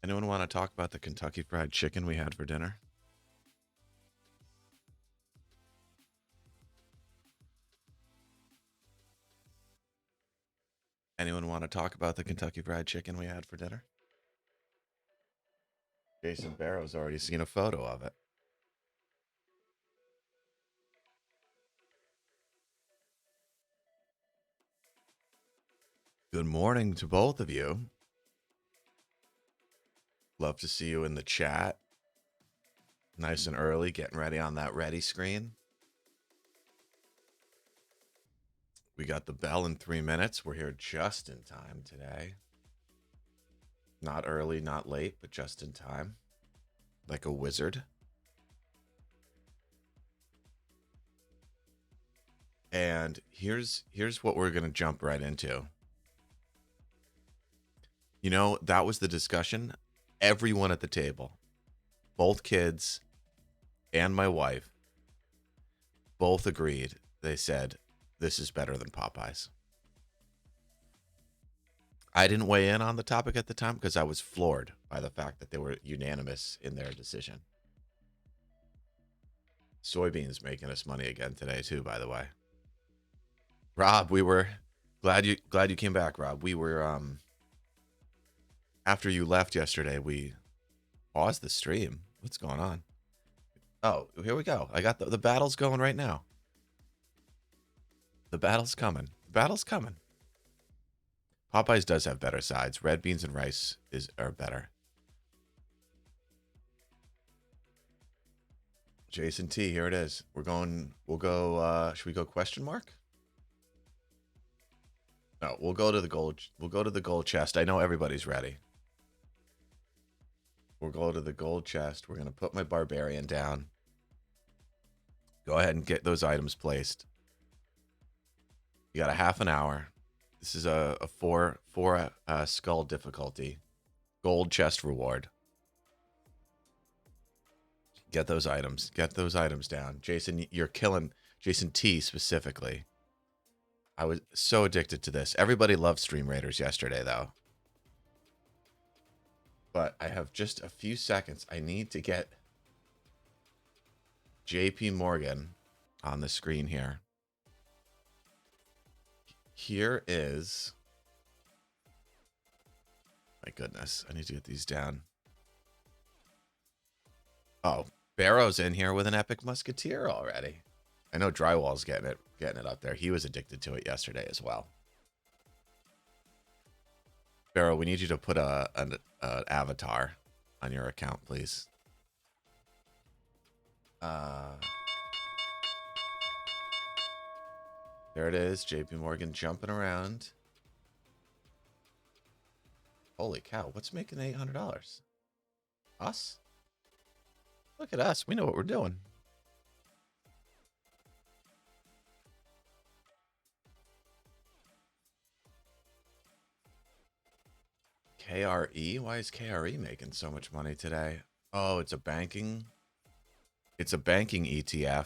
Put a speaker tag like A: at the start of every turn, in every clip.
A: Anyone want to talk about the Kentucky Fried Chicken we had for dinner? Anyone want to talk about the Kentucky Fried Chicken we had for dinner? Jason Barrow's already seen a photo of it. Good morning to both of you. Love to see you in the chat. Nice and early, getting ready on that ready screen. We got the bell in 3 minutes. We're here just in time today. Not early, not late, but just in time. Like a wizard. And here's what we're going to jump right into. You know, that was the discussion. Everyone at the table, both kids and my wife, both agreed. They said, this is better than Popeyes. I didn't weigh in on the topic at the time because I was floored by the fact that they were unanimous in their decision. Soybeans making us money again today too, by the way. Rob, we were glad you came back, Rob. We were after you left yesterday, we paused the stream. What's going on? Oh, here we go. I got the battle's going right now. The battle's coming. The battle's coming. Popeyes does have better sides. Red beans and rice are better. Jason T, here it is. We'll go should we go question mark? No, we'll go to the gold chest. I know everybody's ready. We'll go to the gold chest. We're gonna put my barbarian down. Go ahead and get those items placed. You got a half an hour. This is a four skull difficulty. Gold chest reward. Get those items. Get those items down. Jason, you're killing Jason T specifically. I was so addicted to this. Everybody loved Stream Raiders yesterday, though. But I have just a few seconds. I need to get JP Morgan on the screen here. Here is... My goodness, I need to get these down. Oh, Barrow's in here with an epic musketeer already. I know Drywall's getting it up there. He was addicted to it yesterday as well. Barrow, we need you to put an avatar on your account, please. There it is, JP Morgan jumping around. Holy cow, what's making $800? Us? Look at us, we know what we're doing. KRE? Why is KRE making so much money today? Oh, it's a banking ETF.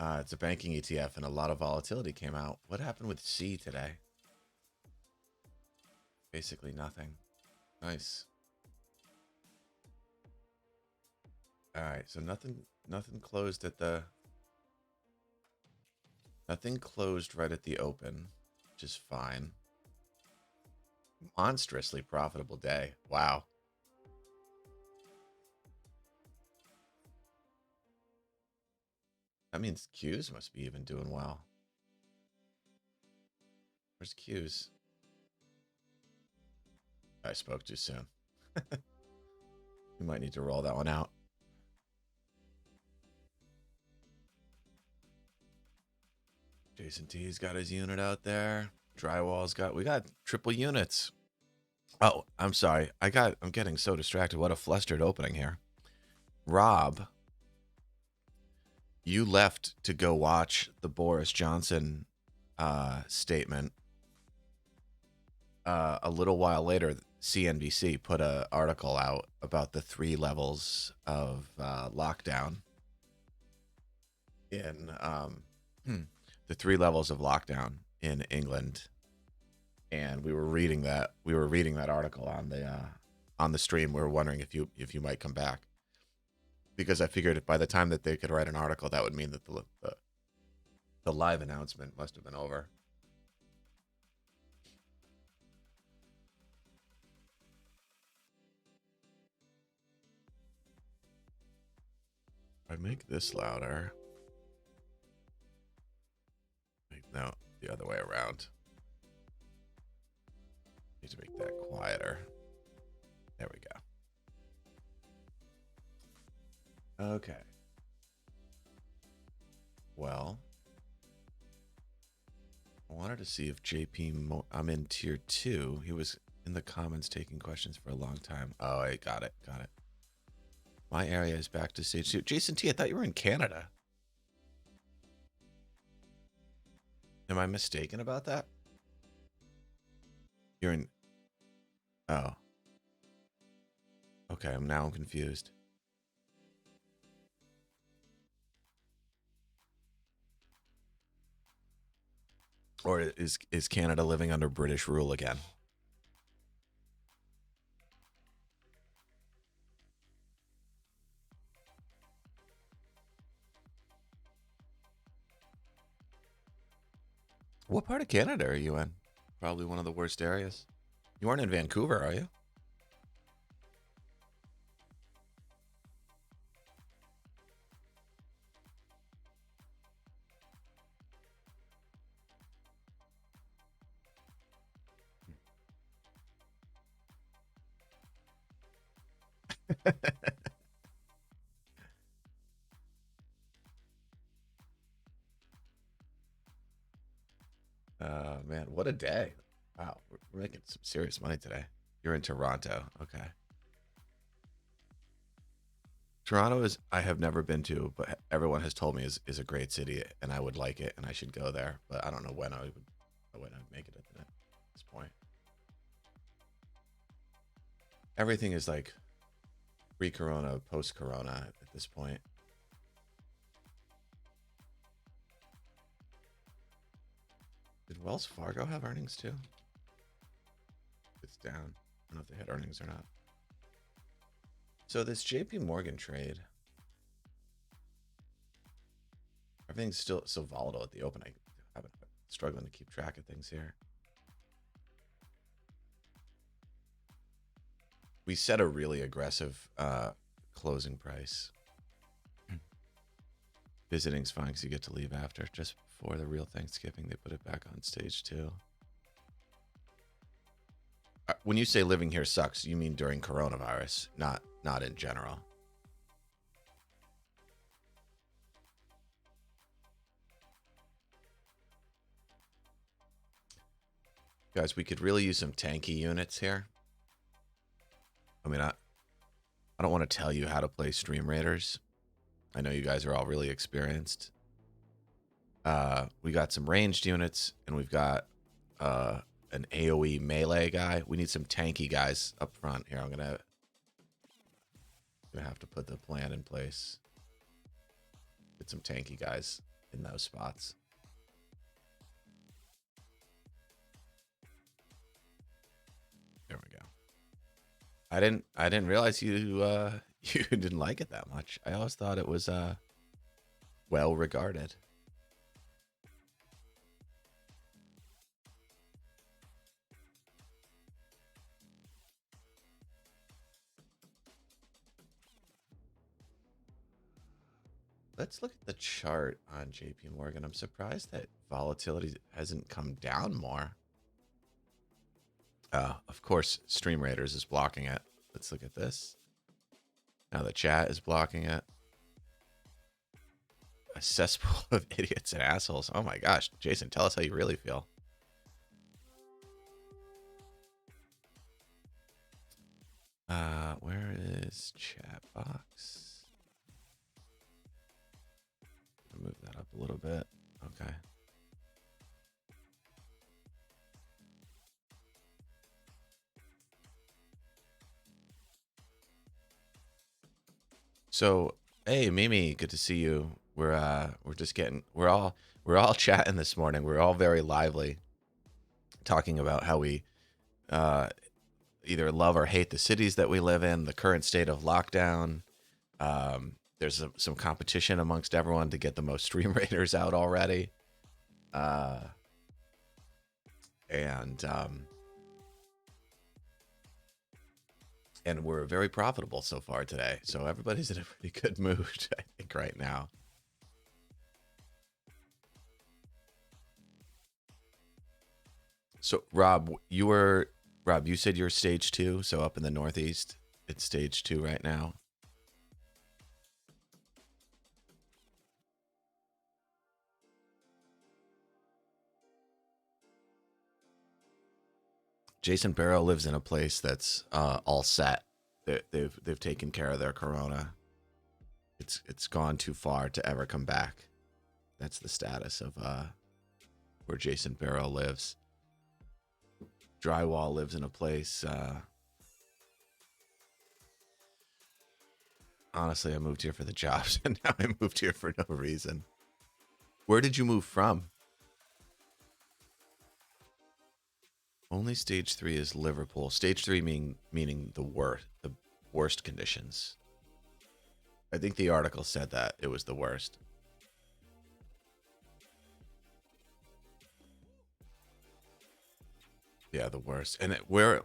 A: It's a banking ETF, and a lot of volatility came out. What happened with C today? Basically nothing. Nice. All right, so nothing closed at the... Nothing closed right at the open, which is fine. Monstrously profitable day. Wow. That means Q's must be even doing well. Where's Q's? I spoke too soon. We might need to roll that one out. Jason T's got his unit out there. Drywall's we got triple units. Oh, I'm sorry. I'm getting so distracted. What a flustered opening here. Rob, you left to go watch the Boris Johnson statement. A little while later, CNBC put an article out about the 3 levels of lockdown in the 3 levels of lockdown in England. and we were reading that article on the stream. We were wondering if you might come back, because I figured if by the time that they could write an article, that would mean that the live announcement must have been over. I make this louder. No, the other way around. Need to make that quieter. There we go. Okay. Well, I wanted to see if I'm in tier 2. He was in the comments taking questions for a long time. Oh, I got it. My area is back to stage 2. Jason T, I thought you were in Canada. Am I mistaken about that? You're in... Oh. Okay, I'm confused. Or is Canada living under British rule again? What part of Canada are you in? Probably one of the worst areas. You aren't in Vancouver, are you? Man, what a day. Wow, we're making some serious money today. You're in Toronto. Okay. Toronto is, I have never been to, but everyone has told me is a great city, and I would like it, and I should go there. But I don't know when I'd make it at this point. Everything is like pre-corona, post-corona at this point. Did Wells Fargo have earnings too? It's down. I don't know if they had earnings or not. So this JP Morgan trade, everything's still so volatile at the open. I'm struggling to keep track of things here. We set a really aggressive closing price. Visiting's fine because you get to leave after. Just before the real Thanksgiving, they put it back on stage 2. When you say living here sucks, you mean during coronavirus, not in general. Guys, we could really use some tanky units here. I mean, I don't want to tell you how to play Stream Raiders. I know you guys are all really experienced. We got some ranged units, and we've got an AoE melee guy. We need some tanky guys up front here. I'm gonna have to put the plan in place. Get some tanky guys in those spots. There we go. I didn't realize you you didn't like it that much. I always thought it was well regarded. Let's look at the chart on JP Morgan. I'm surprised that volatility hasn't come down more. Of course, Stream Raiders is blocking it. Let's look at this. Now the chat is blocking it. A cesspool of idiots and assholes. Oh my gosh. Jason, tell us how you really feel. Where is chat box? Move that up a little bit. Okay. So, hey Mimi, good to see you. We're all chatting this morning. We're all very lively. talking about how we uh, either love or hate the cities that we live in, the current state of lockdown. There's some competition amongst everyone to get the most stream raiders out already. Uh, and and we're very profitable so far today. So everybody's in a pretty good mood, I think, right now. So Rob, you said you're stage 2, so up in the Northeast, it's stage 2 right now. Jason Barrow lives in a place that's all set. They've taken care of their corona. It's gone too far to ever come back. That's the status of where Jason Barrow lives. Drywall lives in a place. Honestly, I moved here for the jobs, and now I moved here for no reason. Where did you move from? Only stage 3 is Liverpool. Stage 3 meaning the worst conditions. I think the article said that it was the worst. Yeah, the worst. And where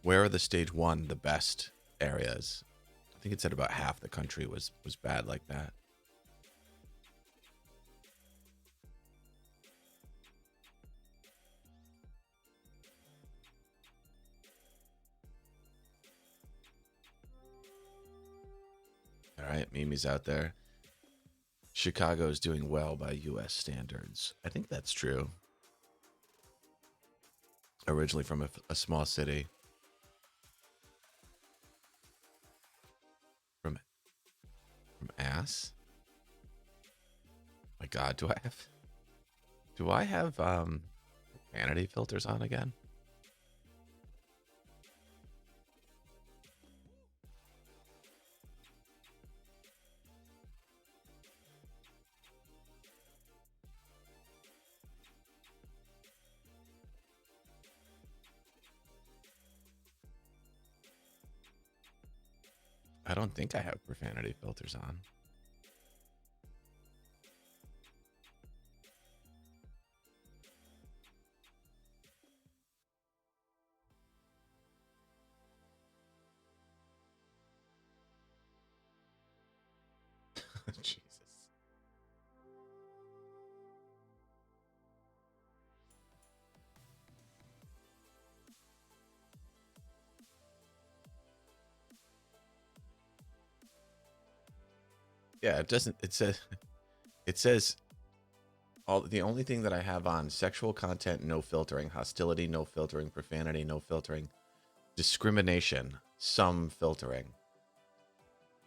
A: are the stage 1 the best areas? I think it said about half the country was bad like that. All right, Mimi's out there. Chicago is doing well by U.S. standards. I think that's true. Originally from a small city. From ass? My God, do I have vanity filters on again? I don't think I have profanity filters on. Jesus. Yeah, it doesn't. It says the only thing that I have on: sexual content, no filtering; hostility, no filtering; profanity, no filtering; discrimination, some filtering.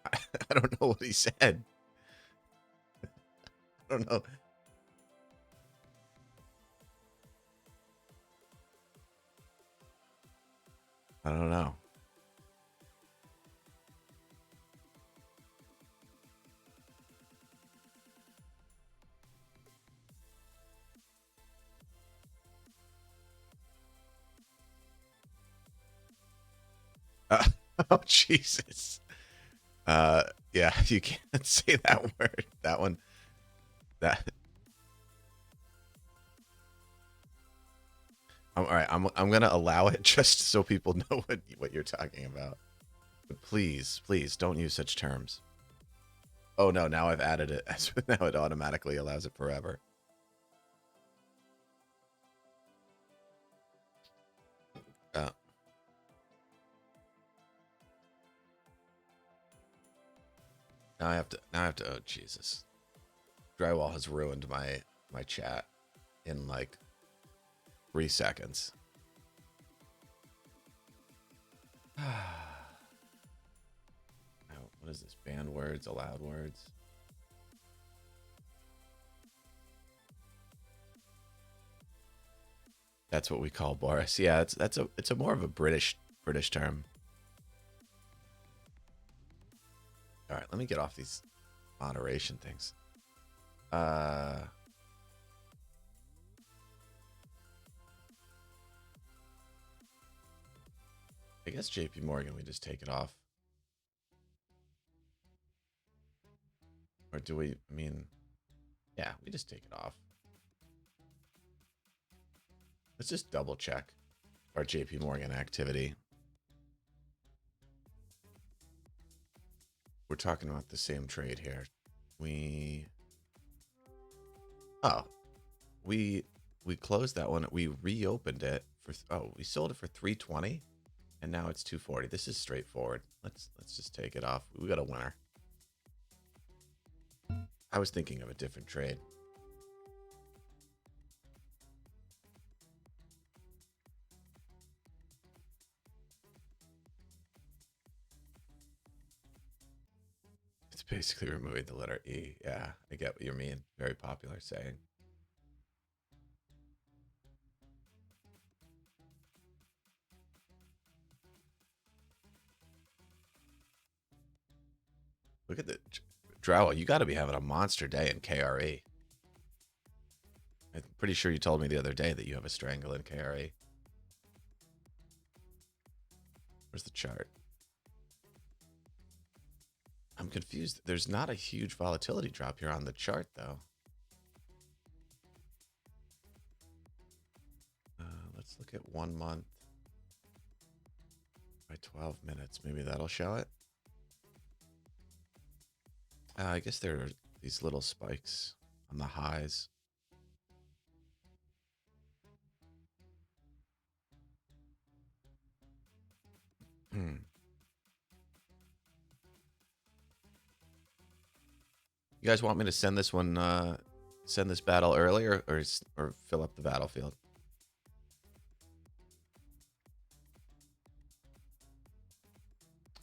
A: I don't know what he said. I don't know. I don't know. Oh Jesus. Yeah, you can't say that word. That one. That. All right. I'm gonna allow it just so people know what you're talking about. But please, please don't use such terms. Oh no! Now I've added it. Now it automatically allows it forever. Uh, now I have to. Now I have to. Oh Jesus! Drywall has ruined my chat in like 3 seconds. What is this? Banned words, allowed words. That's what we call Boris. Yeah, it's a more of a British term. All right, let me get off these moderation things. I guess JP Morgan, we just take it off. Or do we, I mean, yeah, we just take it off. Let's just double check our JP Morgan activity. We're talking about the same trade here. We closed that one. We reopened it for, we sold it for 320 and now it's 240. This is straightforward. Let's just take it off. We got a winner. I was thinking of a different trade. It's basically removing the letter E. Yeah, I get what you mean. Very popular saying. Look at the Drowell. You got to be having a monster day in KRE. I'm pretty sure you told me the other day that you have a strangle in KRE. Where's the chart? I'm confused. There's not a huge volatility drop here on the chart, though. Let's look at 1 month by 12 minutes. Maybe that'll show it. I guess there are these little spikes on the highs. You guys want me to send this one, send this battle earlier, or fill up the battlefield?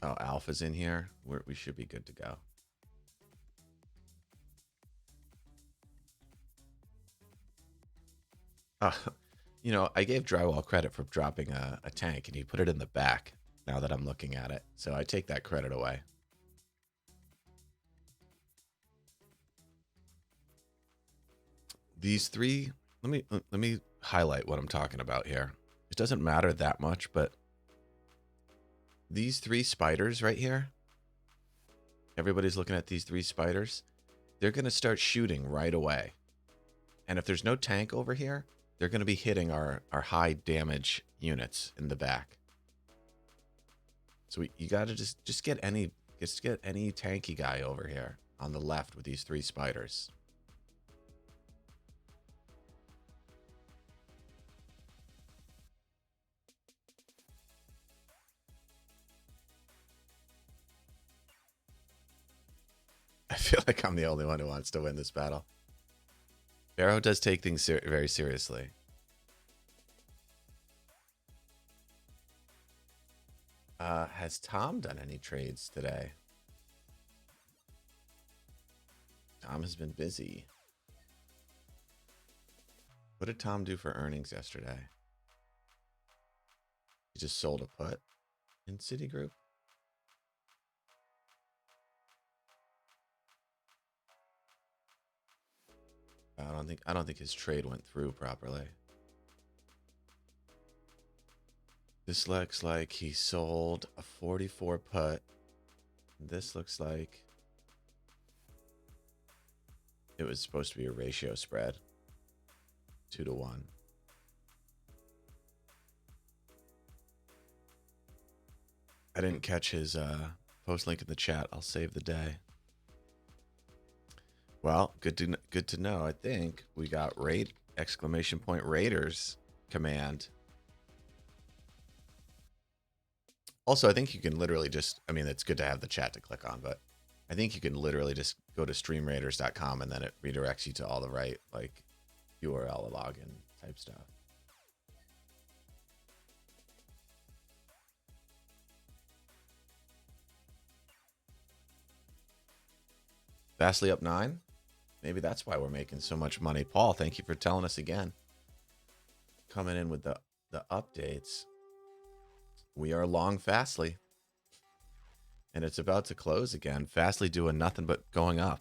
A: Oh, Alpha's in here. We should be good to go. You know, I gave Drywall credit for dropping a tank, and he put it in the back now that I'm looking at it. So I take that credit away. These three, let me highlight what I'm talking about here. It doesn't matter that much, but these three spiders right here, everybody's looking at these three spiders. They're going to start shooting right away. And if there's no tank over here, they're going to be hitting our high damage units in the back. So you got to just get any tanky guy over here on the left with these three spiders. I feel like I'm the only one who wants to win this battle. Barrow does take things very seriously. Has Tom done any trades today? Tom has been busy. What did Tom do for earnings yesterday? He just sold a put in Citigroup. I don't think his trade went through properly. This looks like he sold a 44 put. This looks like it was supposed to be a ratio spread. 2-to-1. I didn't catch his post link in the chat. I'll save the day. Well, good to know. I think we got raid ! Raiders command. Also, I think you can literally just, I mean, it's good to have the chat to click on, but I think you can literally just go to streamraiders.com and then it redirects you to all the right, like, URL login type stuff. Vastly up 9. Maybe that's why we're making so much money. Paul, thank you for telling us again. Coming in with the updates. We are long Fastly. And it's about to close again. Fastly doing nothing but going up.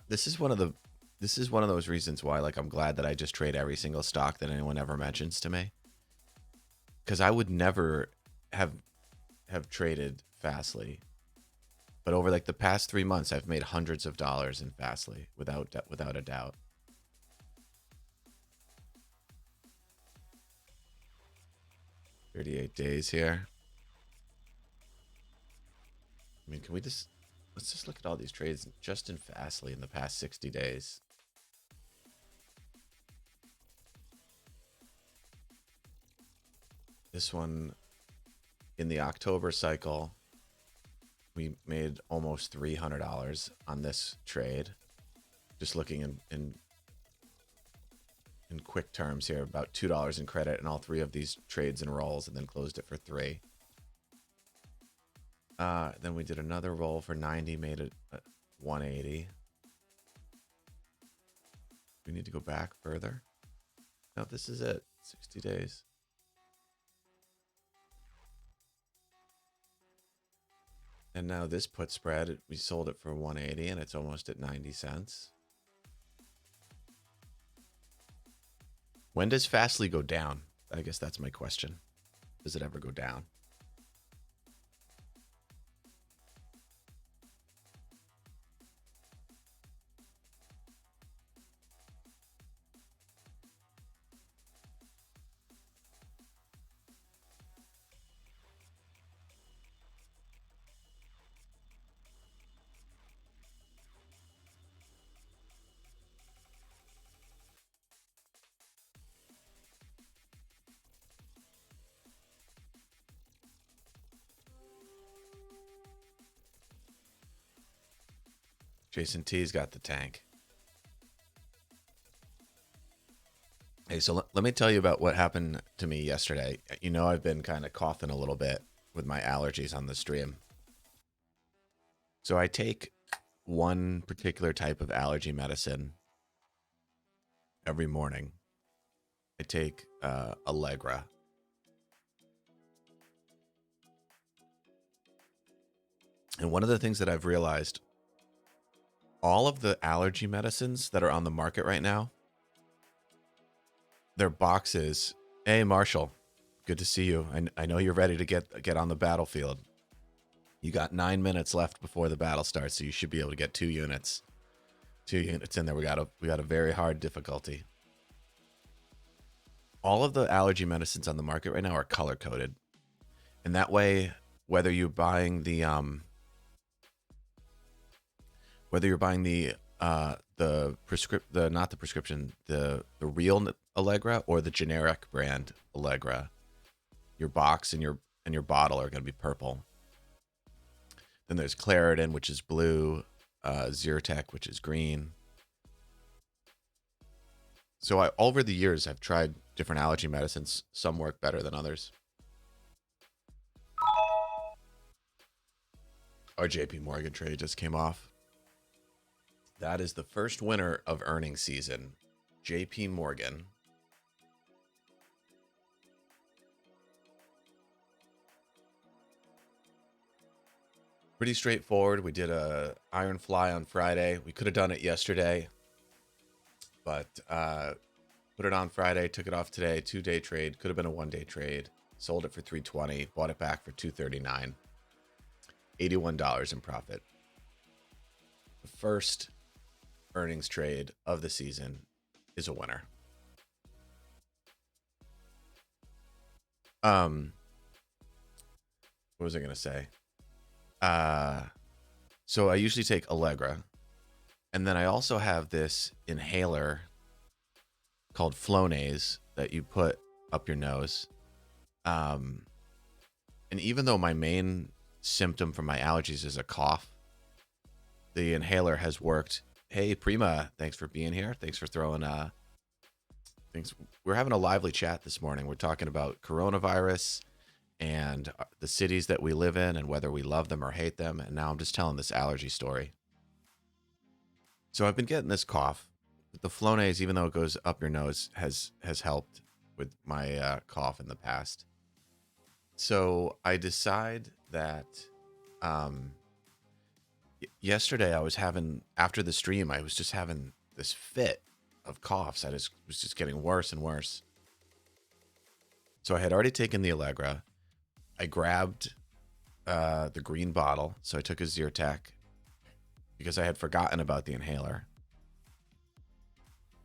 A: This is one of those reasons why, like, I'm glad that I just trade every single stock that anyone ever mentions to me. because I would never have traded Fastly, but over like the past 3 months, I've made hundreds of dollars in Fastly without a doubt. 38 days here. I mean, let's just look at all these trades just in Fastly in the past 60 days. This one in the October cycle, we made almost $300 on this trade. Just looking in quick terms here, about $2 in credit in all three of these trades and rolls, and then closed it for $3. Then we did another roll for 90, made it 180. We need to go back further. No, this is it. 60 days. And now this put spread, we sold it for 180 and it's almost at 90 cents. When does Fastly go down? I guess that's my question. Does it ever go down? Jason T's got the tank. Hey, so let me tell you about what happened to me yesterday. You know, I've been kind of coughing a little bit with my allergies on the stream. So I take one particular type of allergy medicine every morning. I take Allegra. And one of the things that I've realized, all of the allergy medicines that are on the market right now, their boxes. Hey, Marshall, good to see you. I know you're ready to get on the battlefield. You got 9 minutes left before the battle starts, so you should be able to get 2 units. 2 units in there. We got a very hard difficulty. All of the allergy medicines on the market right now are color coded, and that way, whether you're buying the real Allegra or the generic brand Allegra, your box and your bottle are going to be purple. Then there's Claritin, which is blue, Zyrtec, which is green. So over the years, I've tried different allergy medicines. Some work better than others. Our JP Morgan trade just came off. That is the first winner of earnings season, JP Morgan. Pretty straightforward. We did a iron fly on Friday. We could have done it yesterday, but put it on Friday, took it off today. 2-day trade. Could have been a 1-day trade. Sold it for $320. Bought it back for $239. $81 in profit. The first earnings trade of the season is a winner. What was I going to say? So I usually take Allegra, and then I also have this inhaler called Flonase that you put up your nose. And even though my main symptom from my allergies is a cough, the inhaler has worked. Hey, Prima, thanks for being here. Thanks for throwing things. We're having a lively chat this morning. We're talking about coronavirus and the cities that we live in and whether we love them or hate them. And now I'm just telling this allergy story. So I've been getting this cough. The Flonase, even though it goes up your nose, has helped with my cough in the past. So I decide that yesterday after the stream, I was just having this fit of coughs. I was just getting worse and worse. So I had already taken the Allegra. I grabbed the green bottle. So I took a Zyrtec because I had forgotten about the inhaler.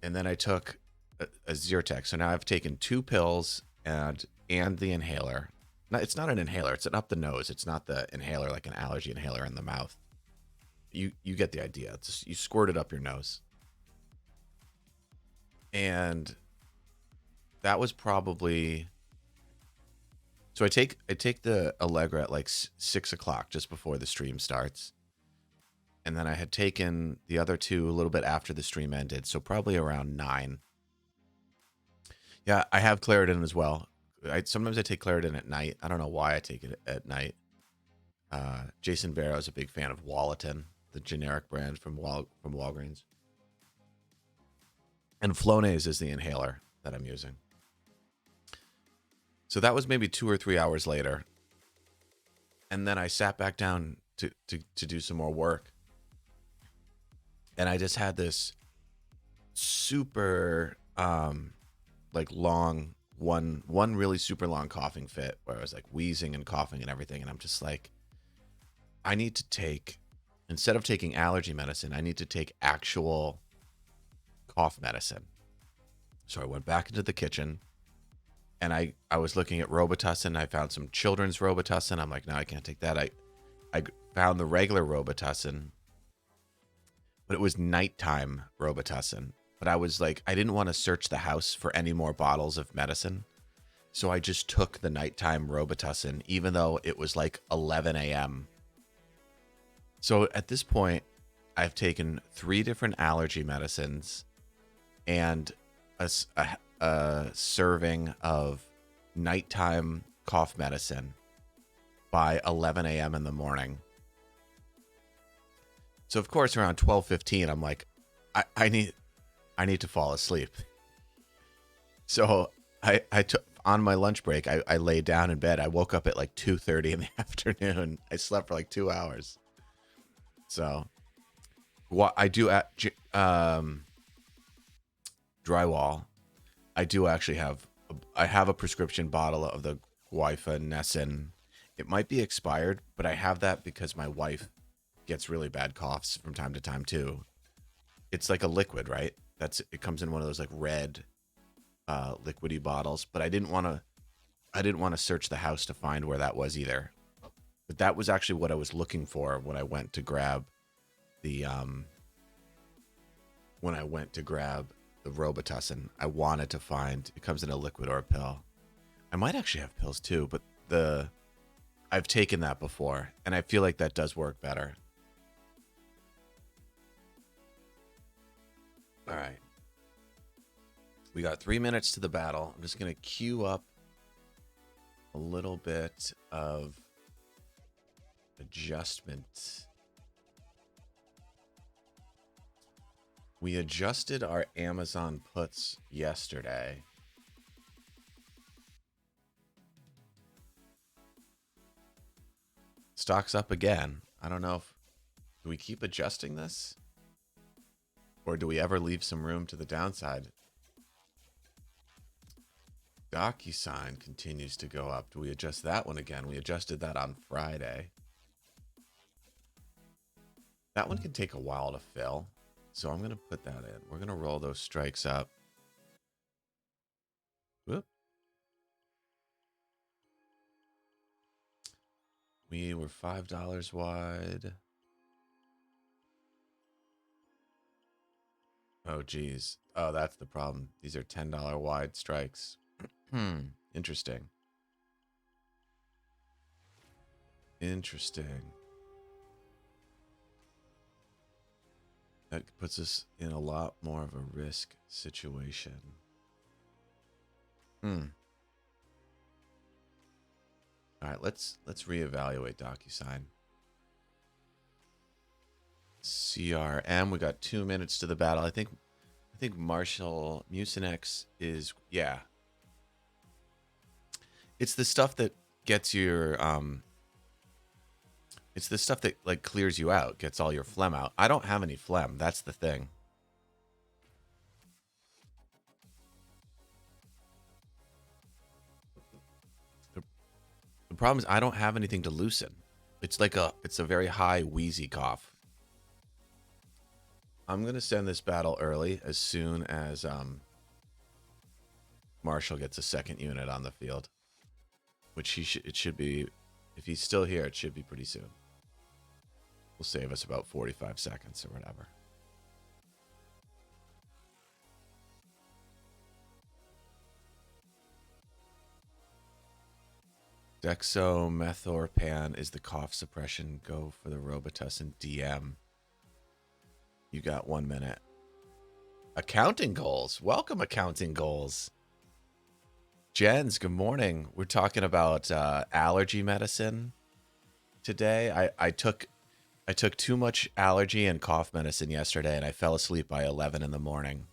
A: And then I took a Zyrtec. So now I've taken 2 pills and the inhaler. No, it's not an inhaler. It's an up the nose. It's not the inhaler like an allergy inhaler in the mouth. You get the idea. It's just, you squirt it up your nose. And that was probably... So I take the Allegra at like 6 o'clock, just before the stream starts. And then I had taken the other 2 a little bit after the stream ended. So probably around 9. Yeah, I have Claritin as well. Sometimes I take Claritin at night. I don't know why I take it at night. Jason Barrow is a big fan of Wallatin, the generic brand from Walgreens. And Flonase is the inhaler that I'm using. So that was maybe 2 or 3 hours later. And then I sat back down to do some more work. And I just had this super like long one really super long coughing fit where I was like wheezing and coughing and everything. And I'm just like, I need to take, instead of taking allergy medicine, I need to take actual cough medicine. So I went back into the kitchen and I was looking at Robitussin. I found some children's Robitussin. I'm like, no, I can't take that. I found the regular Robitussin, but it was nighttime Robitussin. But I was like, I didn't want to search the house for any more bottles of medicine. So I just took the nighttime Robitussin, even though it was like 11 a.m. So at this point, I've taken 3 different allergy medicines and a serving of nighttime cough medicine by 11 a.m. in the morning. So of course, around 12:15, I'm like, I need to fall asleep. So I took, on my lunch break, I laid down in bed. I woke up at like 2:30 in the afternoon. I slept for like 2 hours. So what I do at Drywall, I do actually have, I have a prescription bottle of the guaifenesin. It might be expired, but I have that because my wife gets really bad coughs from time to time too. It's like a liquid, right? It comes in one of those like red liquidy bottles, but I didn't want to search the house to find where that was either. But that was actually what I was looking for when I went to grab the Robitussin. I wanted to find, it comes in a liquid or a pill. I might actually have pills too, but I've taken that before and I feel like that does work better. All right. We got 3 minutes to the battle. I'm just going to queue up a little bit of adjustment. We adjusted our Amazon puts yesterday. Stock's up again. I don't know do we keep adjusting this? Or do we ever leave some room to the downside? DocuSign continues to go up. Do we adjust that one again? We adjusted that on Friday. That one can take a while to fill. So I'm going to put that in. We're going to roll those strikes up. Whoop. We were $5 wide. Oh, geez. Oh, that's the problem. These are $10 wide strikes. Interesting. Interesting. That puts us in a lot more of a risk situation. All right, let's reevaluate DocuSign. CRM, we got 2 minutes to the battle. I think Marshall Mucinex is, yeah. It's the stuff that gets your it's the stuff that like clears you out, gets all your phlegm out. I don't have any phlegm. That's the thing. The problem is I don't have anything to loosen. It's a very high wheezy cough. I'm gonna send this battle early as soon as Marshall gets a second unit on the field, which it should be. If he's still here, it should be pretty soon. Will save us about 45 seconds or whatever. Dexomethorpan is the cough suppression. Go for the Robitussin DM. You got 1 minute. Accounting goals. Welcome, accounting goals. Jens, good morning. We're talking about allergy medicine today. I took too much allergy and cough medicine yesterday, and I fell asleep by 11 in the morning.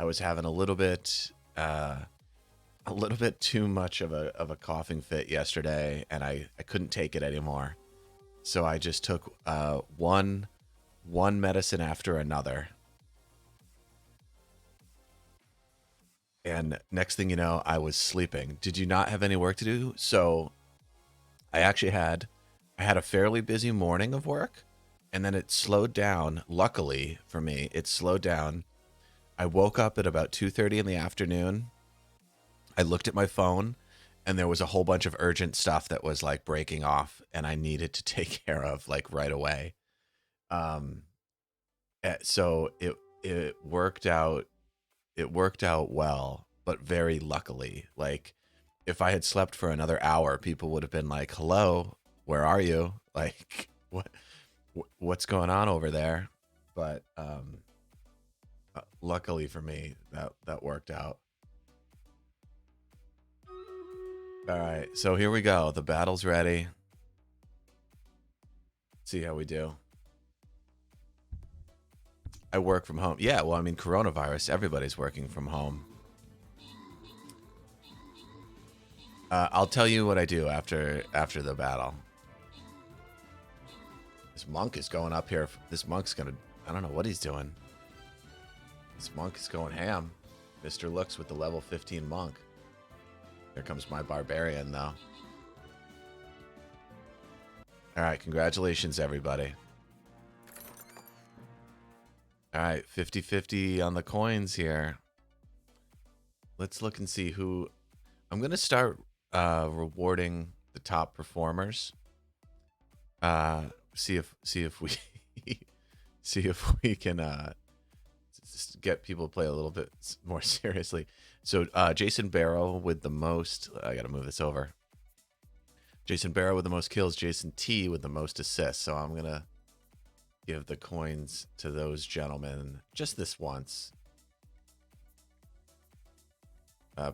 A: I was having a little bit too much of a coughing fit yesterday, and I couldn't take it anymore. So I just took one medicine after another. And next thing you know, I was sleeping. Did you not have any work to do? So I had a fairly busy morning of work, and then it slowed down. Luckily for me, it slowed down. I woke up at about 2:30 in the afternoon. I looked at my phone, and there was a whole bunch of urgent stuff that was like breaking off, and I needed to take care of like right away. So it worked out. It worked out well, but very luckily. Like, if I had slept for another hour, people would have been like, "Hello, where are you? Like, what's going on over there?" But luckily for me, that worked out. All right, so here we go. The battle's ready. See how we do. I work from home. Yeah, well, I mean, coronavirus. Everybody's working from home. I'll tell you what I do after the battle. This monk is going up here. This monk's gonna. I don't know what he's doing. This monk is going ham. Mr. Looks with the level 15 monk. Here comes my barbarian, though. All right, congratulations, everybody. All right, 50-50 on the coins here. Let's look and see who. I'm gonna start rewarding the top performers. See if we see if we can get people to play a little bit more seriously. So Jason Barrow with the most. I gotta move this over. Jason Barrow with the most kills. Jason T with the most assists. So I'm gonna give the coins to those gentlemen just this once.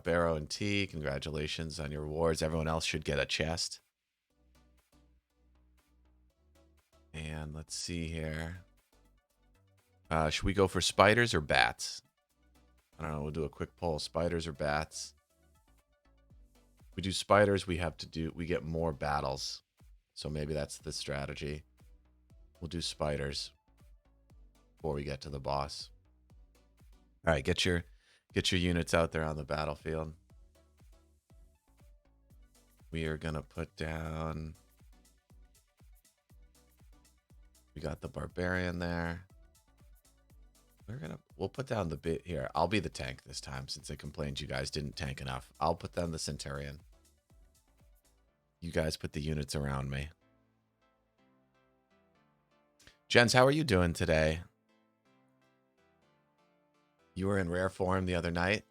A: Barrow and T, congratulations on your rewards. Everyone else should get a chest. And let's see here. Should we go for spiders or bats? I don't know. We'll do a quick poll. Spiders or bats? If we do spiders, we get more battles. So maybe that's the strategy. We'll do spiders before we get to the boss. All right, get your units out there on the battlefield. We are gonna put down. We got the barbarian there. We'll put down the bit here. I'll be the tank this time since I complained you guys didn't tank enough. I'll put down the centurion. You guys put the units around me. Jens, how are you doing today? You were in rare form the other night.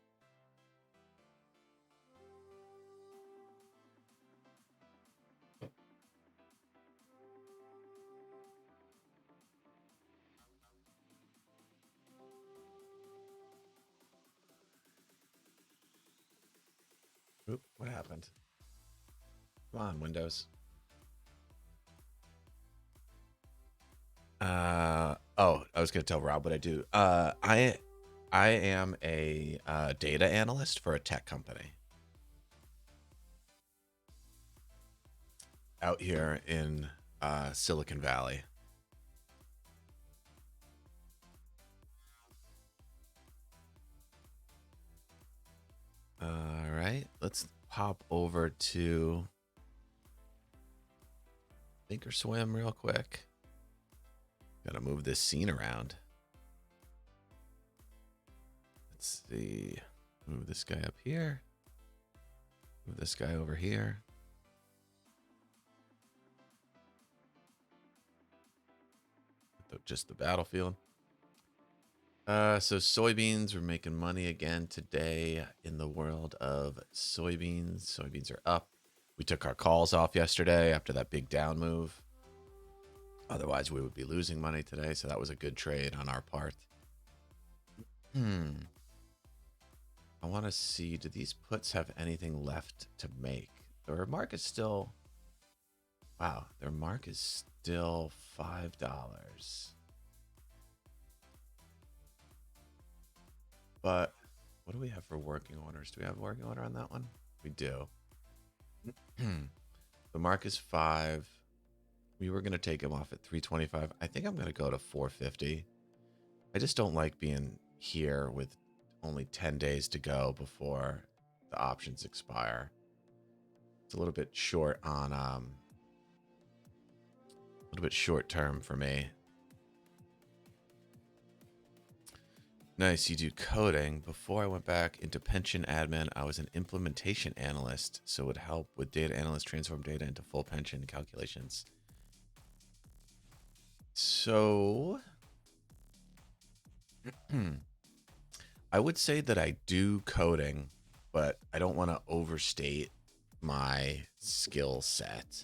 A: Oop, what happened? Come on, Windows. Oh, I was gonna tell Rob what I do. I am a data analyst for a tech company out here in Silicon Valley. All right, let's hop over to Sink or swim real quick. Gotta move this scene around. Let's see. Move this guy up here. Move this guy over here. Just the battlefield. So soybeans, we're making money again today in the world of soybeans. Soybeans are up. We took our calls off yesterday after that big down move. Otherwise, we would be losing money today. So that was a good trade on our part. I want to see, do these puts have anything left to make? Their mark is still, wow, their mark is still $5. But what do we have for working orders? Do we have a working order on that one? We do. The mark is 5. We were going to take him off at 325. I think I'm going to go to 450. I just don't like being here with only 10 days to go before the options expire. It's a little bit short on a little bit short term for me. Nice, you do coding. Before I went back into pension admin, I was an implementation analyst, so it would help with data analysts transform data into full pension calculations. So I would say that I do coding, but I don't want to overstate my skill set.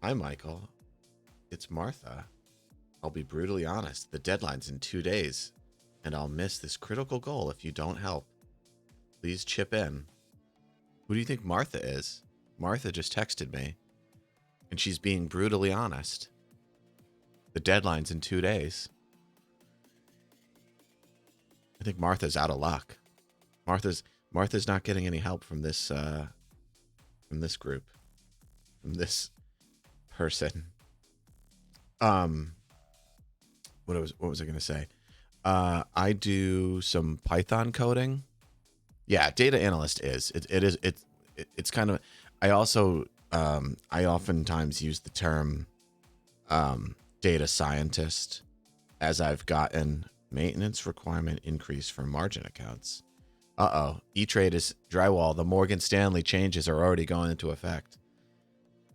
A: Hi, Michael. It's Martha. I'll be brutally honest. The deadline's in 2 days, and I'll miss this critical goal if you don't help. Please chip in. Who do you think Martha is? Martha just texted me, and she's being brutally honest. The deadline's in 2 days. I think Martha's out of luck. Martha's not getting any help from this group, from this person. What was I going to say? I do some Python coding. Yeah, data analyst is. It's kind of, I also, I oftentimes use the term data scientist as I've gotten maintenance requirement increase for margin accounts. E-Trade is drywall. The Morgan Stanley changes are already going into effect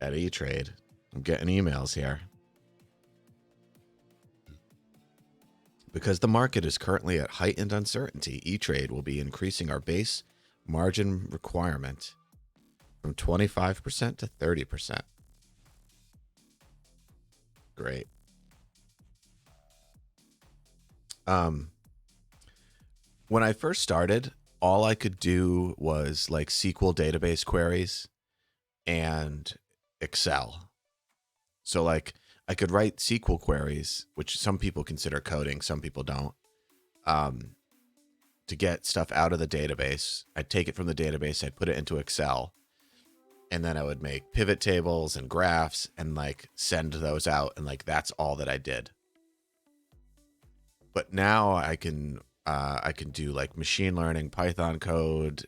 A: at E-Trade. I'm getting emails here. Because the market is currently at heightened uncertainty, E-Trade will be increasing our base margin requirement from 25% to 30%. Great. When I first started, all I could do was like SQL database queries and Excel. So like I could write SQL queries, which some people consider coding, some people don't, to get stuff out of the database. I'd take it from the database, I'd put it into Excel, and then I would make pivot tables and graphs and like send those out, and like that's all that I did. But now I can do like machine learning, Python code,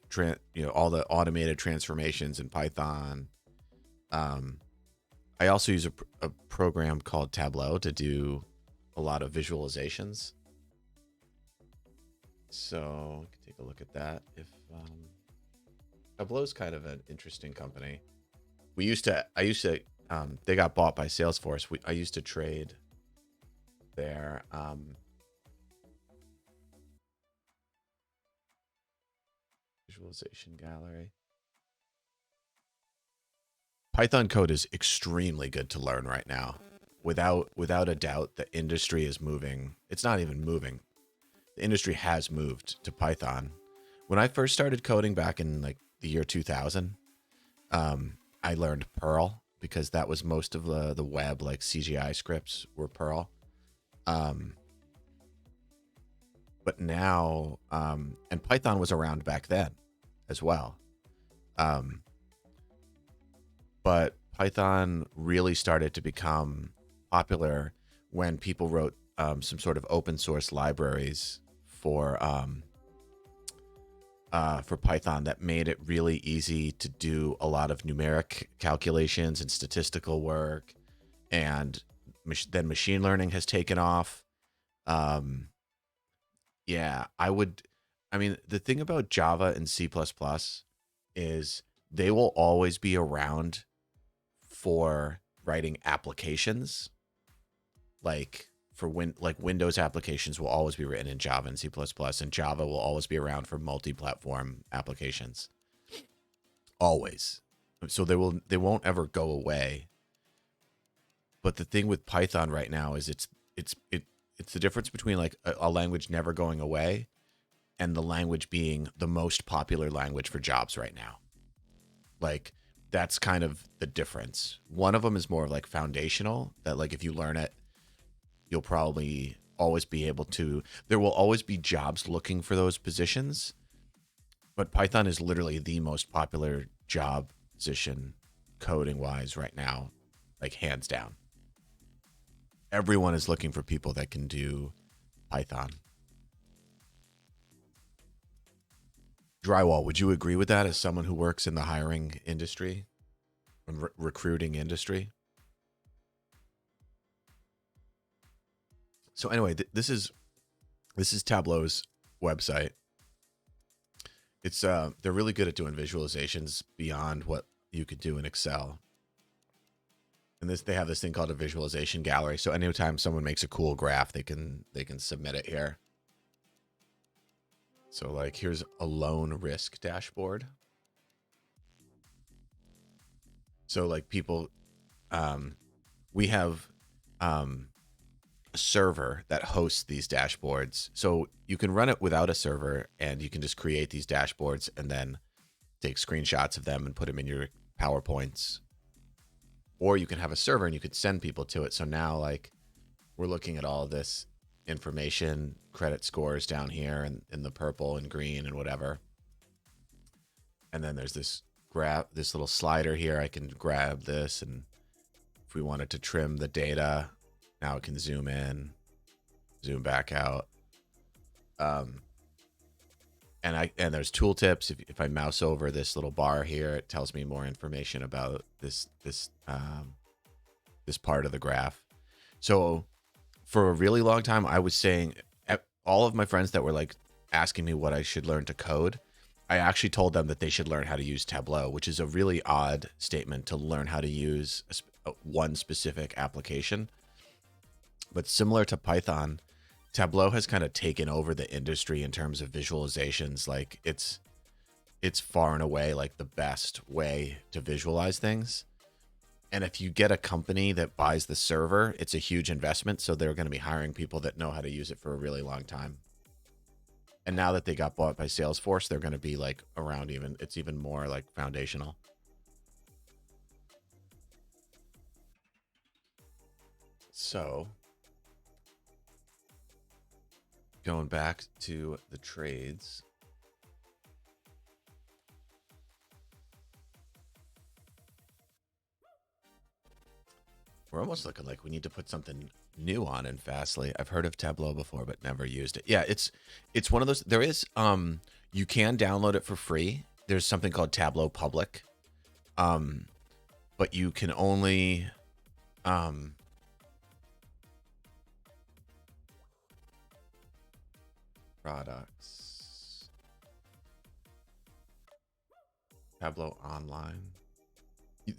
A: all the automated transformations in Python. I also use a program called Tableau to do a lot of visualizations. So we can take a look at that. If Tableau's kind of an interesting company. They got bought by Salesforce. I used to trade there. Visualization gallery. Python code is extremely good to learn right now. Without a doubt, the industry is moving. It's not even moving. The industry has moved to Python. When I first started coding back in like the year 2000, I learned Perl because that was most of the web, like CGI scripts were Perl. But now, and Python was around back then as well. But Python really started to become popular when people wrote some sort of open source libraries for for Python that made it really easy to do a lot of numeric calculations and statistical work, and then machine learning has taken off. Um, yeah, I mean, the thing about Java and C++ is they will always be around for writing applications. Like like Windows applications will always be written in Java and C++, and Java will always be around for multi-platform applications. Always. So they won't ever go away. But the thing with Python right now is it's the difference between like a language never going away and the language being the most popular language for jobs right now. Like, that's kind of the difference. One of them is more like foundational, that like if you learn it, you'll probably always be able to, there will always be jobs looking for those positions. But Python is literally the most popular job position coding wise right now, like hands down. Everyone is looking for people that can do Python. Drywall, would you agree with that as someone who works in the hiring industry and recruiting industry? So anyway, this is Tableau's website. It's they're really good at doing visualizations beyond what you could do in Excel. And they have this thing called a visualization gallery. So anytime someone makes a cool graph, they can submit it here. So like here's a loan risk dashboard. So like people, we have a server that hosts these dashboards. So you can run it without a server, and you can just create these dashboards and then take screenshots of them and put them in your PowerPoints. Or you can have a server and you could send people to it. So now like we're looking at all this information, credit scores down here and in the purple and green and whatever. And then there's this little slider here. I can grab this, and if we wanted to trim the data, now it can zoom in, zoom back out. And there's tooltips. If I mouse over this little bar here, it tells me more information about this part of the graph. So for a really long time, I was saying, all of my friends that were like asking me what I should learn to code, I actually told them that they should learn how to use Tableau, which is a really odd statement to learn how to use one specific application. But similar to Python, Tableau has kind of taken over the industry in terms of visualizations. Like it's far and away like the best way to visualize things. And if you get a company that buys the server, it's a huge investment. So they're going to be hiring people that know how to use it for a really long time. And now that they got bought by Salesforce, they're going to be like around it's even more like foundational. So going back to the trades. We're almost looking like we need to put something new on in Fastly. I've heard of Tableau before, but never used it. Yeah, it's one of those. There is you can download it for free. There's something called Tableau Public, but you can only products Tableau Online.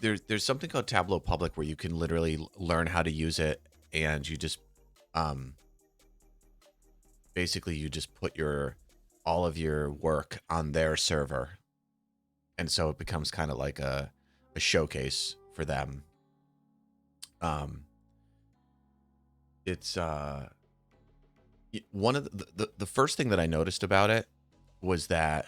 A: There's something called Tableau Public where you can literally learn how to use it, and you just basically you just put all of your work on their server, and so it becomes kind of like a showcase for them. It's one of the first thing that I noticed about it was that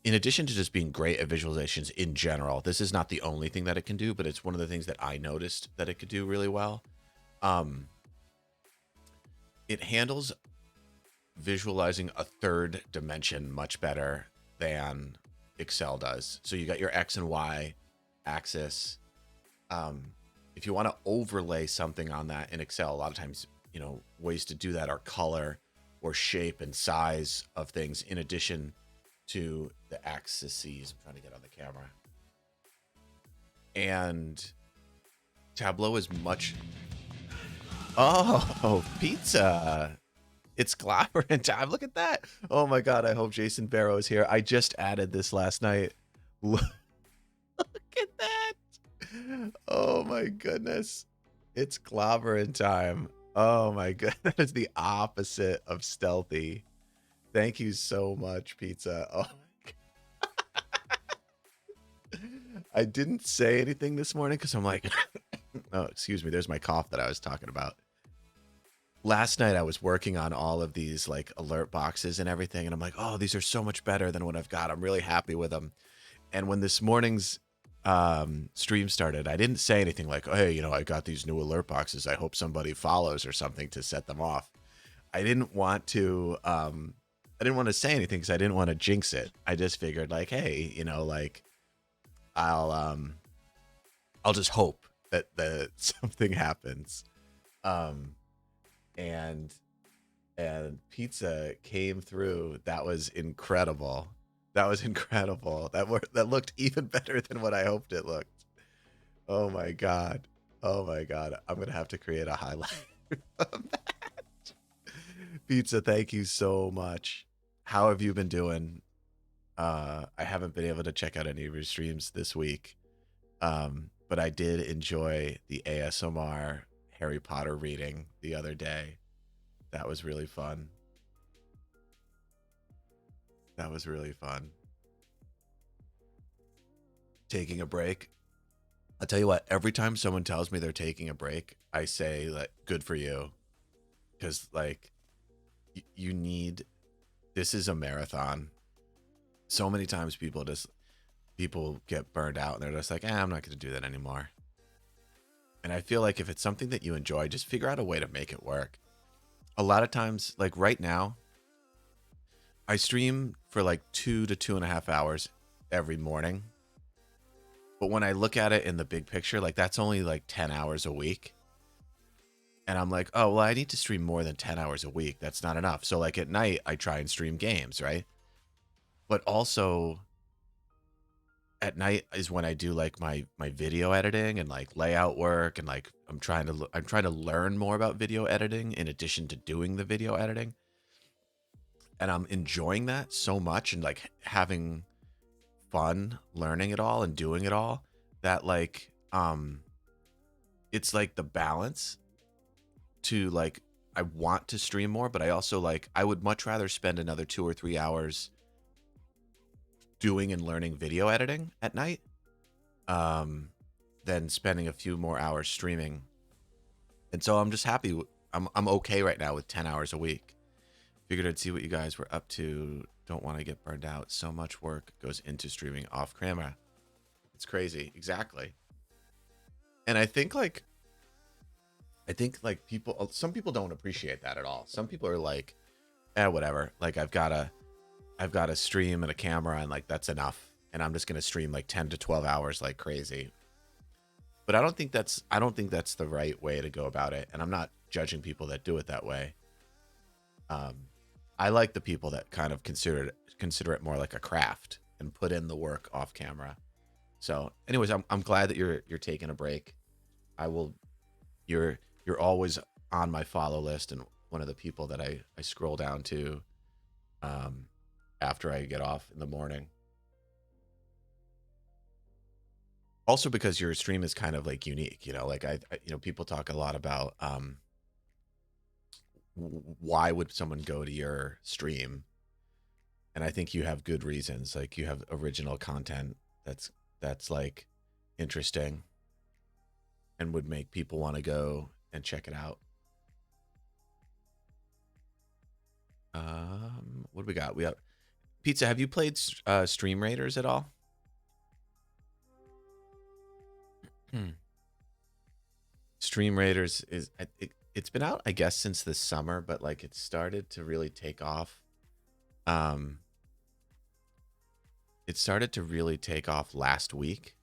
A: in addition to just being great at visualizations in general, this is not the only thing that it can do, but it's one of the things that I noticed that it could do really well. It handles visualizing a third dimension much better than Excel does. So you got your X and Y axis. If you want to overlay something on that in Excel, a lot of times, ways to do that are color or shape and size of things in addition to the axes. I'm trying to get on the camera. And Tableau is much... Oh, pizza. It's clobbering time. Look at that. Oh my God. I hope Jason Barrow is here. I just added this last night. Look at that. Oh my goodness. It's clobbering time. Oh my God. That is the opposite of stealthy. Thank you so much, pizza. Oh my God. I didn't say anything this morning because I'm like, oh, excuse me. There's my cough that I was talking about. Last night I was working on all of these like alert boxes and everything. And I'm like, oh, these are so much better than what I've got. I'm really happy with them. And when this morning's stream started, I didn't say anything like, oh, hey, you know, I got these new alert boxes. I hope somebody follows or something to set them off. I didn't want to say anything because I didn't want to jinx it. I just figured like, hey, you know, like I'll just hope that something happens. And pizza came through. That was incredible. That was incredible. That looked even better than what I hoped it looked. Oh my God. Oh my God. I'm going to have to create a highlight of that. Pizza, thank you so much. How have you been doing? I haven't been able to check out any of your streams this week. But I did enjoy the ASMR Harry Potter reading the other day. That was really fun. That was really fun. Taking a break. I'll tell you what, every time someone tells me they're taking a break, I say like, good for you. Because like you need, this is a marathon. So many times people get burned out and they're just like, I'm not going to do that anymore. And I feel like if it's something that you enjoy, just figure out a way to make it work. A lot of times, like right now, I stream for like 2 to 2.5 hours every morning. But when I look at it in the big picture, like that's only like 10 hours a week. And I'm like, oh, well, I need to stream more than 10 hours a week. That's not enough. So like at night, I try and stream games, right? But also at night is when I do like my video editing and like layout work. And like I'm trying to learn more about video editing in addition to doing the video editing. And I'm enjoying that so much and like having fun learning it all and doing it all that like it's like the balance to like I want to stream more, but I also like I would much rather spend another 2 or 3 hours doing and learning video editing at night than spending a few more hours streaming. And so I'm just happy. I'm okay right now with 10 hours a week. Figured I'd see what you guys were up to. Don't want to get burned out. So much work goes into streaming off camera. It's crazy. Exactly. And I think like people, some people don't appreciate that at all. Some people are like, whatever. Like I've got a stream and a camera and like, that's enough. And I'm just going to stream like 10 to 12 hours like crazy. But I don't think that's the right way to go about it. And I'm not judging people that do it that way. I like the people that kind of consider it more like a craft and put in the work off camera. So anyways, I'm glad that you're taking a break. You're always on my follow list and one of the people that I scroll down to after I get off in the morning. Also because your stream is kind of like unique, you know, like I people talk a lot about why would someone go to your stream? And I think you have good reasons. Like you have original content that's like interesting and would make people want to go and check it out. What do we got? We have Pizza. Have you played Stream Raiders at all? Stream Raiders is it's been out, I guess, since this summer, but like it started to really take off. It started to really take off last week.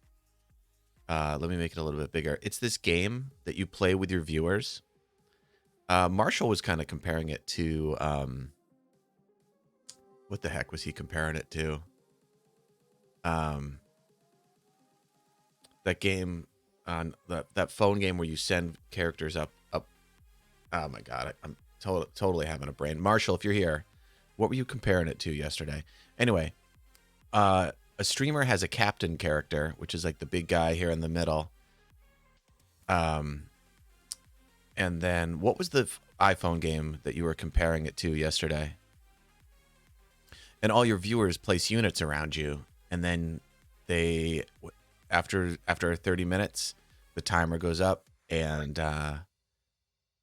A: Let me make it a little bit bigger. It's this game that you play with your viewers. Marshall was kind of comparing it to what the heck was he comparing it to? Um, that game on that phone game where you send characters up. Oh my god, I'm totally having a brain. Marshall, if you're here, what were you comparing it to yesterday? Anyway, a streamer has a captain character, which is like the big guy here in the middle. And then what was the iPhone game that you were comparing it to yesterday? And all your viewers place units around you, and then they after 30 minutes, the timer goes up, and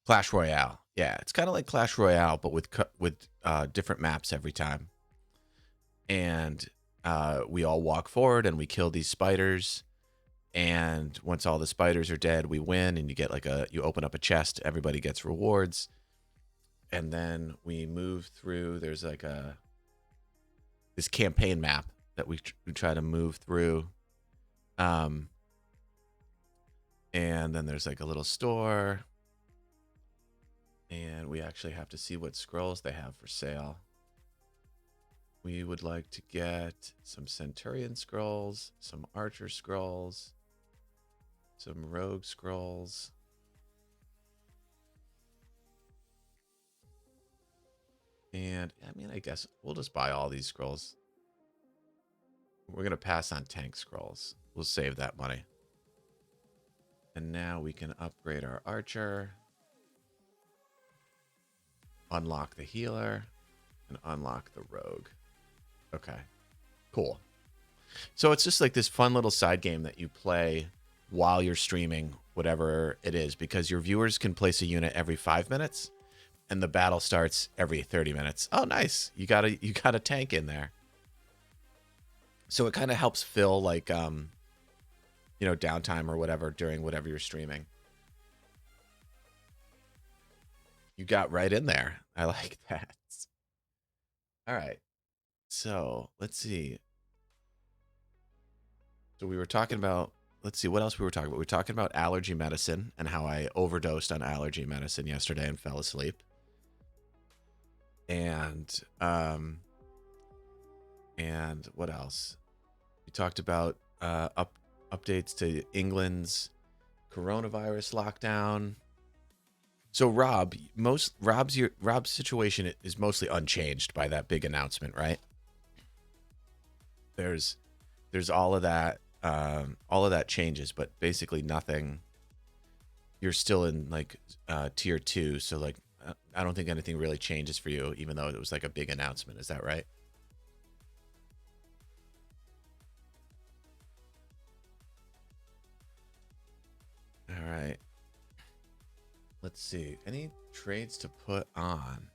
A: Clash Royale. Yeah, it's kind of like Clash Royale, but with different maps every time. And we all walk forward and we kill these spiders. And once all the spiders are dead, we win, and you get you open up a chest. Everybody gets rewards, and then we move through. There's like this campaign map that we try to move through. And then there's like a little store, and we actually have to see what scrolls they have for sale. We would like to get some Centurion scrolls, some Archer scrolls, some Rogue scrolls. And I mean, I guess we'll just buy all these scrolls. We're going to pass on tank scrolls. We'll save that money. And now we can upgrade our Archer, unlock the healer, and unlock the Rogue. Okay, cool. So it's just like this fun little side game that you play while you're streaming whatever it is, because your viewers can place a unit every 5 minutes, and the battle starts every 30 minutes. Oh, nice. You got a tank in there. So it kind of helps fill like downtime or whatever during whatever you're streaming. You got right in there. I like that. All right. So let's see. So we were talking about, let's see what else we were talking about. We were talking about allergy medicine and how I overdosed on allergy medicine yesterday and fell asleep. And what else? We talked about updates to England's coronavirus lockdown. So Rob's situation is mostly unchanged by that big announcement, right? There's all of that changes, but basically nothing. You're still in like tier 2, so like I don't think anything really changes for you, even though it was like a big announcement. Is that right? All right. Let's see. Any trades to put on?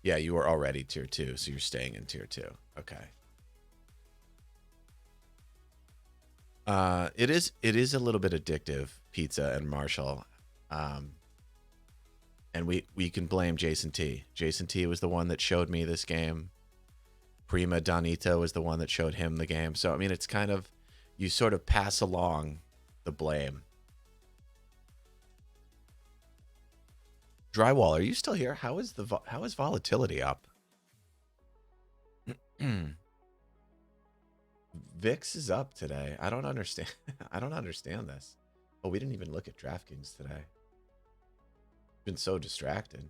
A: Yeah, you were already tier 2, so you're staying in tier 2. Okay. It is a little bit addictive, pizza and Marshall. And we can blame Jason T. Jason T was the one that showed me this game. Prima Donita was the one that showed him the game. So I mean, it's kind of, you sort of pass along the blame. Drywall, are you still here? How is volatility up? VIX is up today. I don't understand. I don't understand this. Oh, we didn't even look at DraftKings today. Been so distracted.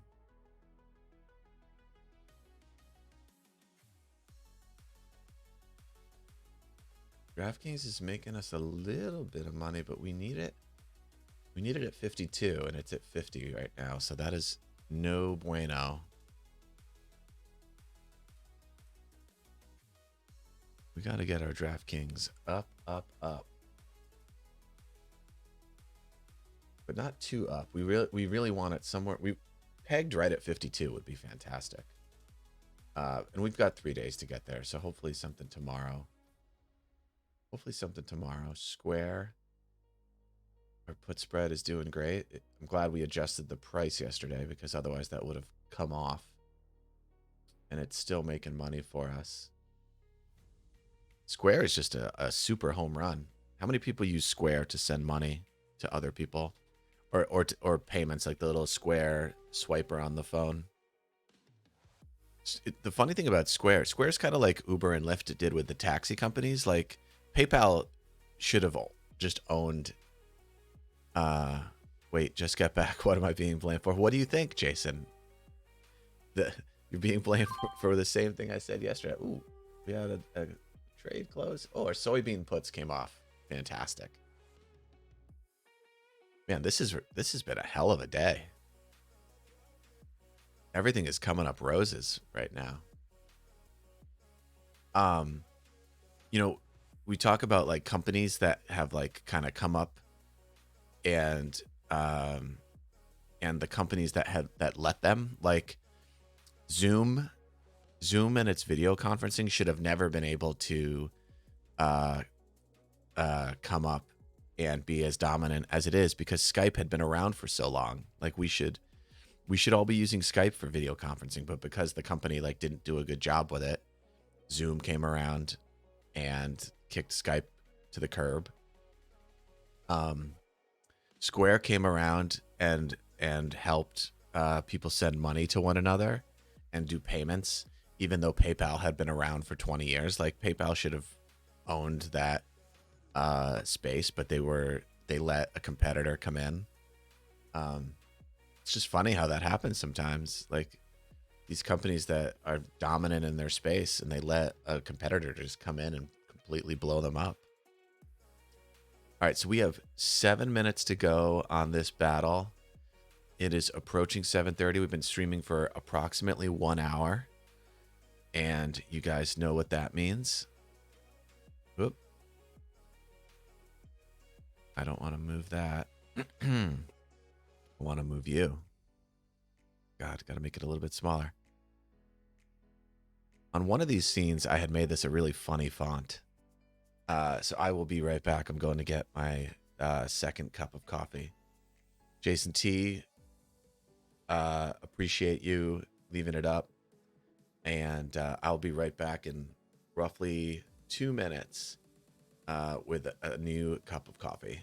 A: DraftKings is making us a little bit of money, but we need it. We need it at 52, and it's at 50 right now, so that is no bueno. We got to get our DraftKings up, up, up. But not too up. We really want it somewhere. We pegged right at 52 would be fantastic. And we've got 3 days to get there, so hopefully something tomorrow. Square. Our put spread is doing great. I'm glad we adjusted the price yesterday, because otherwise that would have come off. And it's still making money for us. Square is just a super home run. How many people use Square to send money to other people? or payments like the little square swiper on the phone. The funny thing about Square's kind of like Uber and Lyft did with the taxi companies. Like PayPal should have just owned. Wait, just get back. What am I being blamed for? What do you think, Jason? You're being blamed for the same thing I said yesterday. Ooh, we had a trade close. Oh, our soybean puts came off. Fantastic. Man, this has been a hell of a day. Everything is coming up roses right now. You know, we talk about like companies that have like kind of come up and the companies that let them, like Zoom and its video conferencing should have never been able to come up and be as dominant as it is because Skype had been around for so long. Like we should all be using Skype for video conferencing, but because the company like didn't do a good job with it, Zoom came around and kicked Skype to the curb. Square came around and helped people send money to one another and do payments, even though PayPal had been around for 20 years. Like PayPal should have owned that space, but they let a competitor come in. It's just funny how that happens sometimes. Like these companies that are dominant in their space and they let a competitor just come in and completely blow them up. All right, so we have 7 minutes to go on this battle. It is approaching 7:30. We've been streaming for approximately 1 hour. And you guys know what that means. Oop. I don't want to move that. I want to move you. God, got to make it a little bit smaller. On one of these scenes, I had made this a really funny font. So I will be right back. I'm going to get my second cup of coffee. Jason T, appreciate you leaving it up. And I'll be right back in roughly 2 minutes with a new cup of coffee.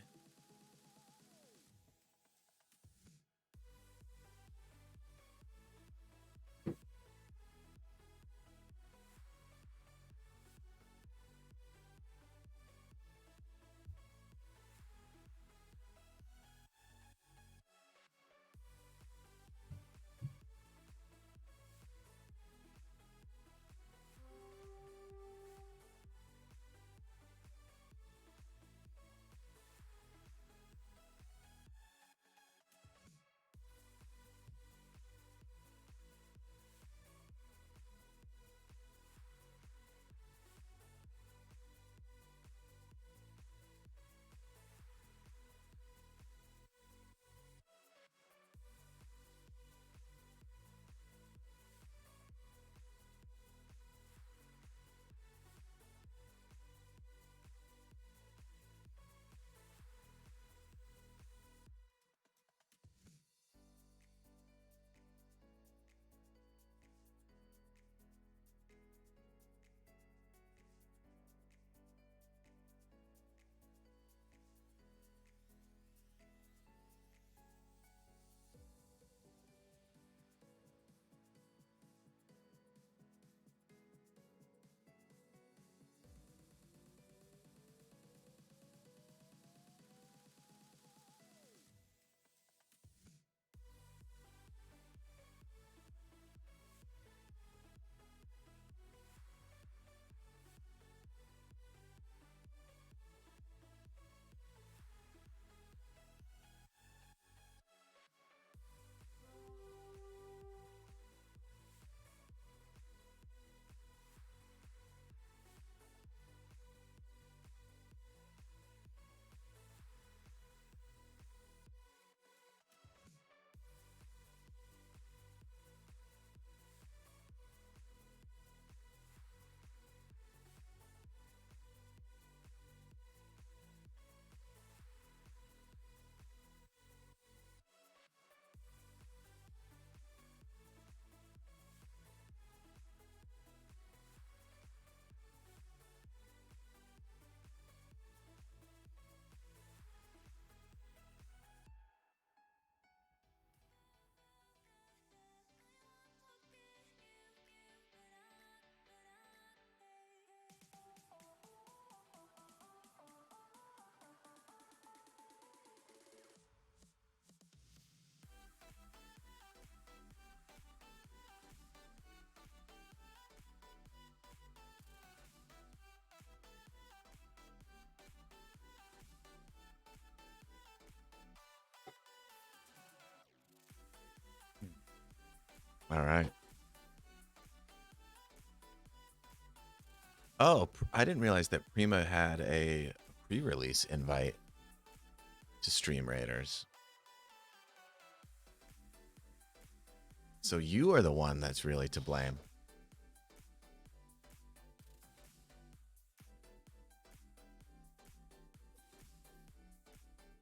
A: All right. Oh, I didn't realize that Prima had a pre-release invite to Stream Raiders. So you are the one that's really to blame.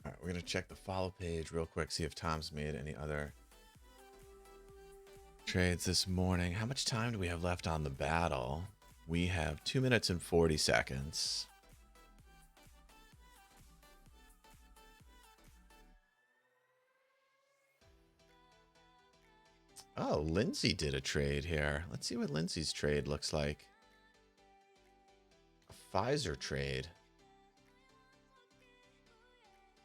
A: All right, we're going to check the follow page real quick, see if Tom's made any other trades this morning. How much time do we have left on the battle? We have 2 minutes and 40 seconds. Oh, Lindsay did a trade here. Let's see what Lindsay's trade looks like. A Pfizer trade.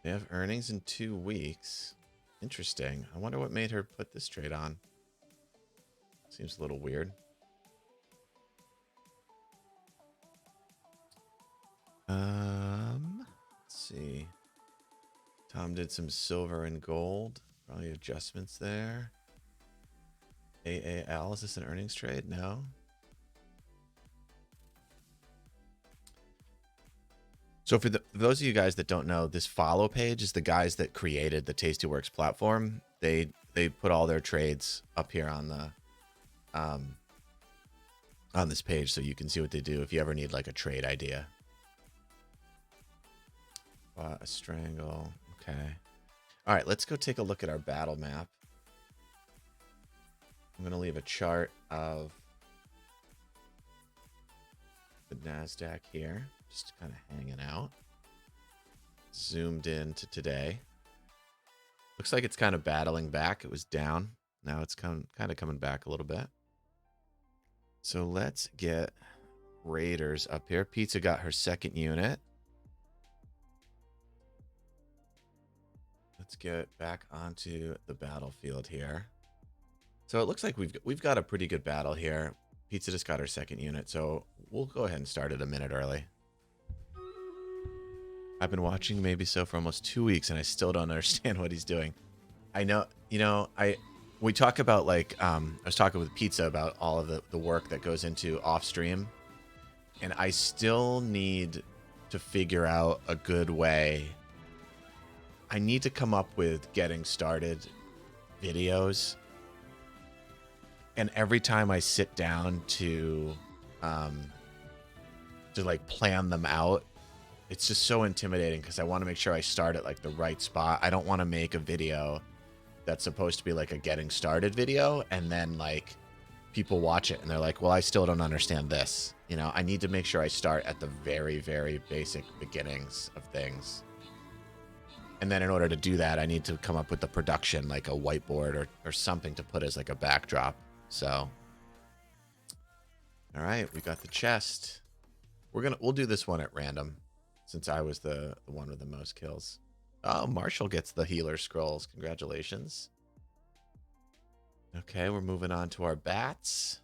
A: They have earnings in 2 weeks. Interesting. I wonder what made her put this trade on. Seems a little weird. Let's see. Tom did some silver and gold. Probably adjustments there. AAL, is this an earnings trade? No. So for those of you guys that don't know, this follow page is the guys that created the TastyWorks platform. They put all their trades up here on the on this page so you can see what they do if you ever need like a trade idea. A strangle. Okay. All right, let's go take a look at our battle map. I'm going to leave a chart of the NASDAQ here, just kind of hanging out. Zoomed in to today. Looks like it's kind of battling back. It was down. Now it's kind of coming back a little bit. So let's get Raiders up here. Pizza got her second unit. Let's get back onto the battlefield here. So it looks like we've got a pretty good battle here. Pizza just got her second unit, so we'll go ahead and start it a minute early. I've been watching Maybe So for almost 2 weeks, and I still don't understand what he's doing. I know, you know, we talk about like, I was talking with Pizza about all of the work that goes into off stream, and I still need to figure out a good way. I need to come up with getting started videos. And every time I sit down to like plan them out, it's just so intimidating because I want to make sure I start at like the right spot. I don't want to make a video that's supposed to be like a getting started video and then like people watch it and they're like, well, I still don't understand this. You know, I need to make sure I start at the very, very basic beginnings of things. And then in order to do that, I need to come up with the production, like a whiteboard or something to put as like a backdrop. So, all right, we got the chest. We'll do this one at random since I was the one with the most kills. Oh, Marshall gets the healer scrolls. Congratulations. Okay, we're moving on to our bats.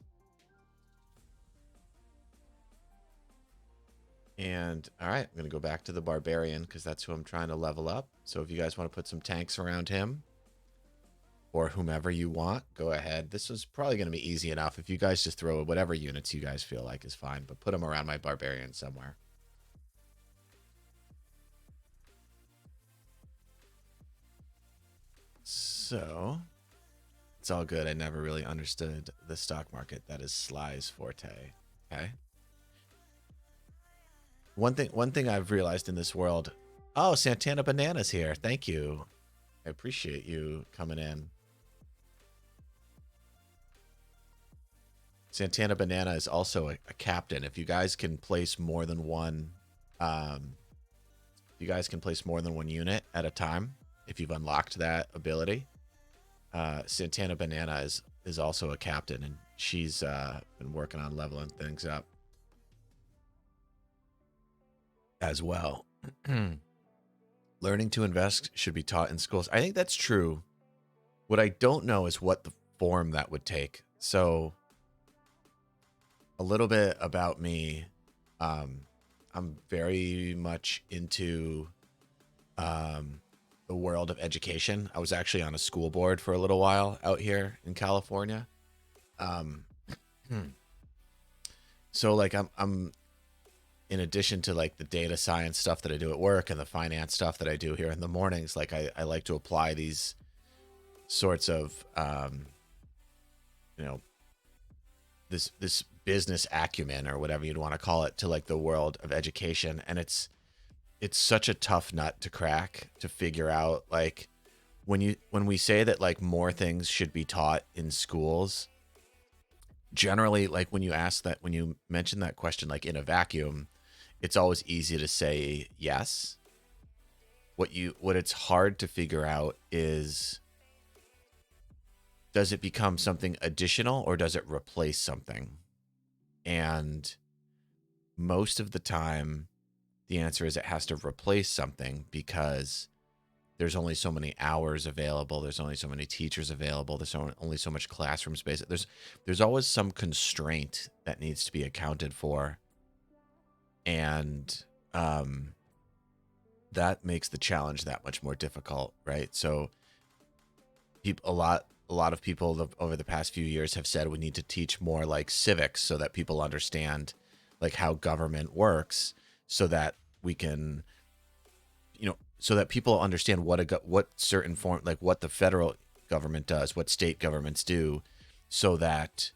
A: And all right, I'm going to go back to the barbarian because that's who I'm trying to level up. So if you guys want to put some tanks around him or whomever you want, go ahead. This was probably going to be easy enough. If you guys just throw whatever units you guys feel like is fine, but put them around my barbarian somewhere. So it's all good. I never really understood the stock market. That is Sly's forte. Okay. One thing I've realized in this world. Oh, Santana Banana's here. Thank you. I appreciate you coming in. Santana Banana is also a captain. If you guys can place more than one, you guys can place more than one unit at a time. If you've unlocked that ability, Santana Banana is also a captain, and she's been working on leveling things up as well. Learning to invest should be taught in schools. I think that's true. What I don't know is what the form that would take. So a little bit about me. I'm very much into the world of education. I was actually on a school board for a little while out here in California. Um, so like I'm in addition to like the data science stuff that I do at work and the finance stuff that I do here in the mornings, like I like to apply these sorts of you know, this business acumen or whatever you'd want to call it to like the world of education. And it's such a tough nut to crack to figure out like when we say that like more things should be taught in schools, generally like when you mention that question like in a vacuum, it's always easy to say yes. What it's hard to figure out is, does it become something additional or does it replace something? And most of the time the answer is it has to replace something, because there's only so many hours available, there's only so many teachers available, there's only so much classroom space. There's always some constraint that needs to be accounted for. And that makes the challenge that much more difficult, right? So a lot of people over the past few years have said we need to teach more like civics so that people understand like how government works, so that we can, so that people understand what certain form, like what the federal government does, what state governments do, so that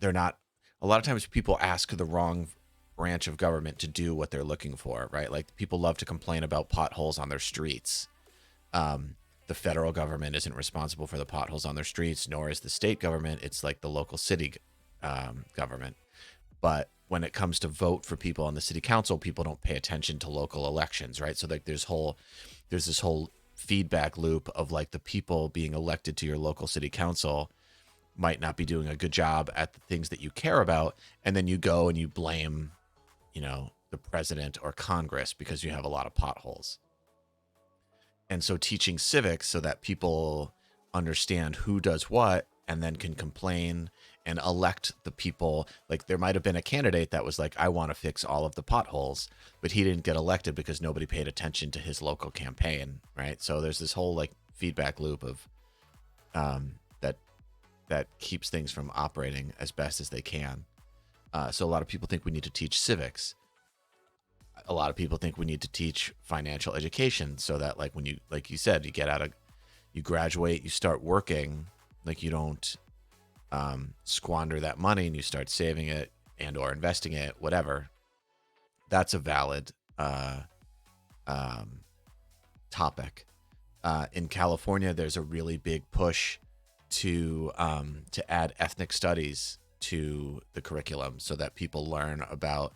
A: they're not. A lot of times people ask the wrong branch of government to do what they're looking for, right? Like people love to complain about potholes on their streets. The federal government isn't responsible for the potholes on their streets, nor is the state government. It's like the local city government. But when it comes to vote for people on the city council, people don't pay attention to local elections, right? So like there's this whole feedback loop of like the people being elected to your local city council might not be doing a good job at the things that you care about, and then you go and you blame, the president or Congress because you have a lot of potholes. And so teaching civics so that people understand who does what and then can complain and elect the people. Like there might have been a candidate that was like, I want to fix all of the potholes, but he didn't get elected because nobody paid attention to his local campaign, right? So there's this whole like feedback loop of that keeps things from operating as best as they can. So a lot of people think we need to teach civics. A lot of people think we need to teach financial education so that like when you, like you said, you graduate, you start working, like you don't squander that money and you start saving it and or investing it, whatever. That's a valid topic. In California, there's a really big push to add ethnic studies to the curriculum so that people learn about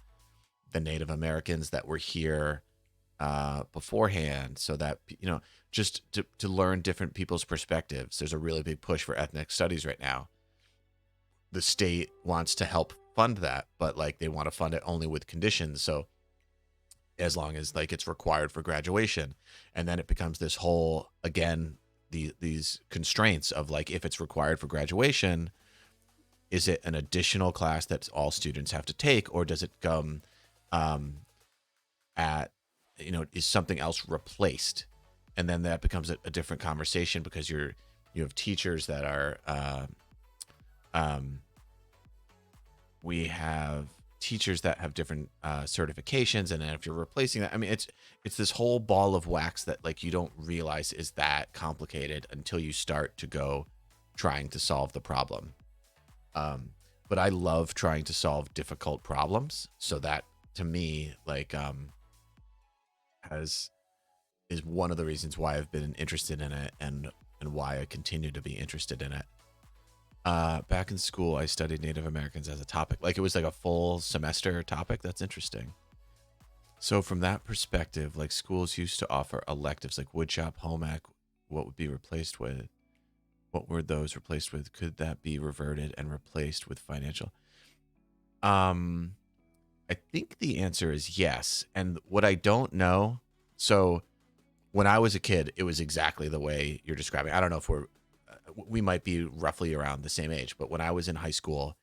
A: the Native Americans that were here beforehand, so that just to learn different people's perspectives. There's a really big push for ethnic studies right now. The state wants to help fund that, but like they want to fund it only with conditions. So as long as like it's required for graduation, and then it becomes this whole, again, these constraints of like, if it's required for graduation, is it an additional class that all students have to take, or does it come at, is something else replaced? And then that becomes a different conversation, because you have teachers that are we have teachers that have different certifications, and then if you're replacing that, I mean, it's this whole ball of wax that like you don't realize is that complicated until you start to go trying to solve the problem. But I love trying to solve difficult problems, so that to me like is one of the reasons why I've been interested in it, and why I continue to be interested in it. Back in school, I studied Native Americans as a topic. Like it was like a full semester topic. That's interesting. So from that perspective, like schools used to offer electives like woodshop, home ec. What would be replaced with? What were those replaced with? Could that be reverted and replaced with financial? I think the answer is yes. And what I don't know, so when I was a kid, it was exactly the way you're describing. I don't know if we might be roughly around the same age, but when I was in high school,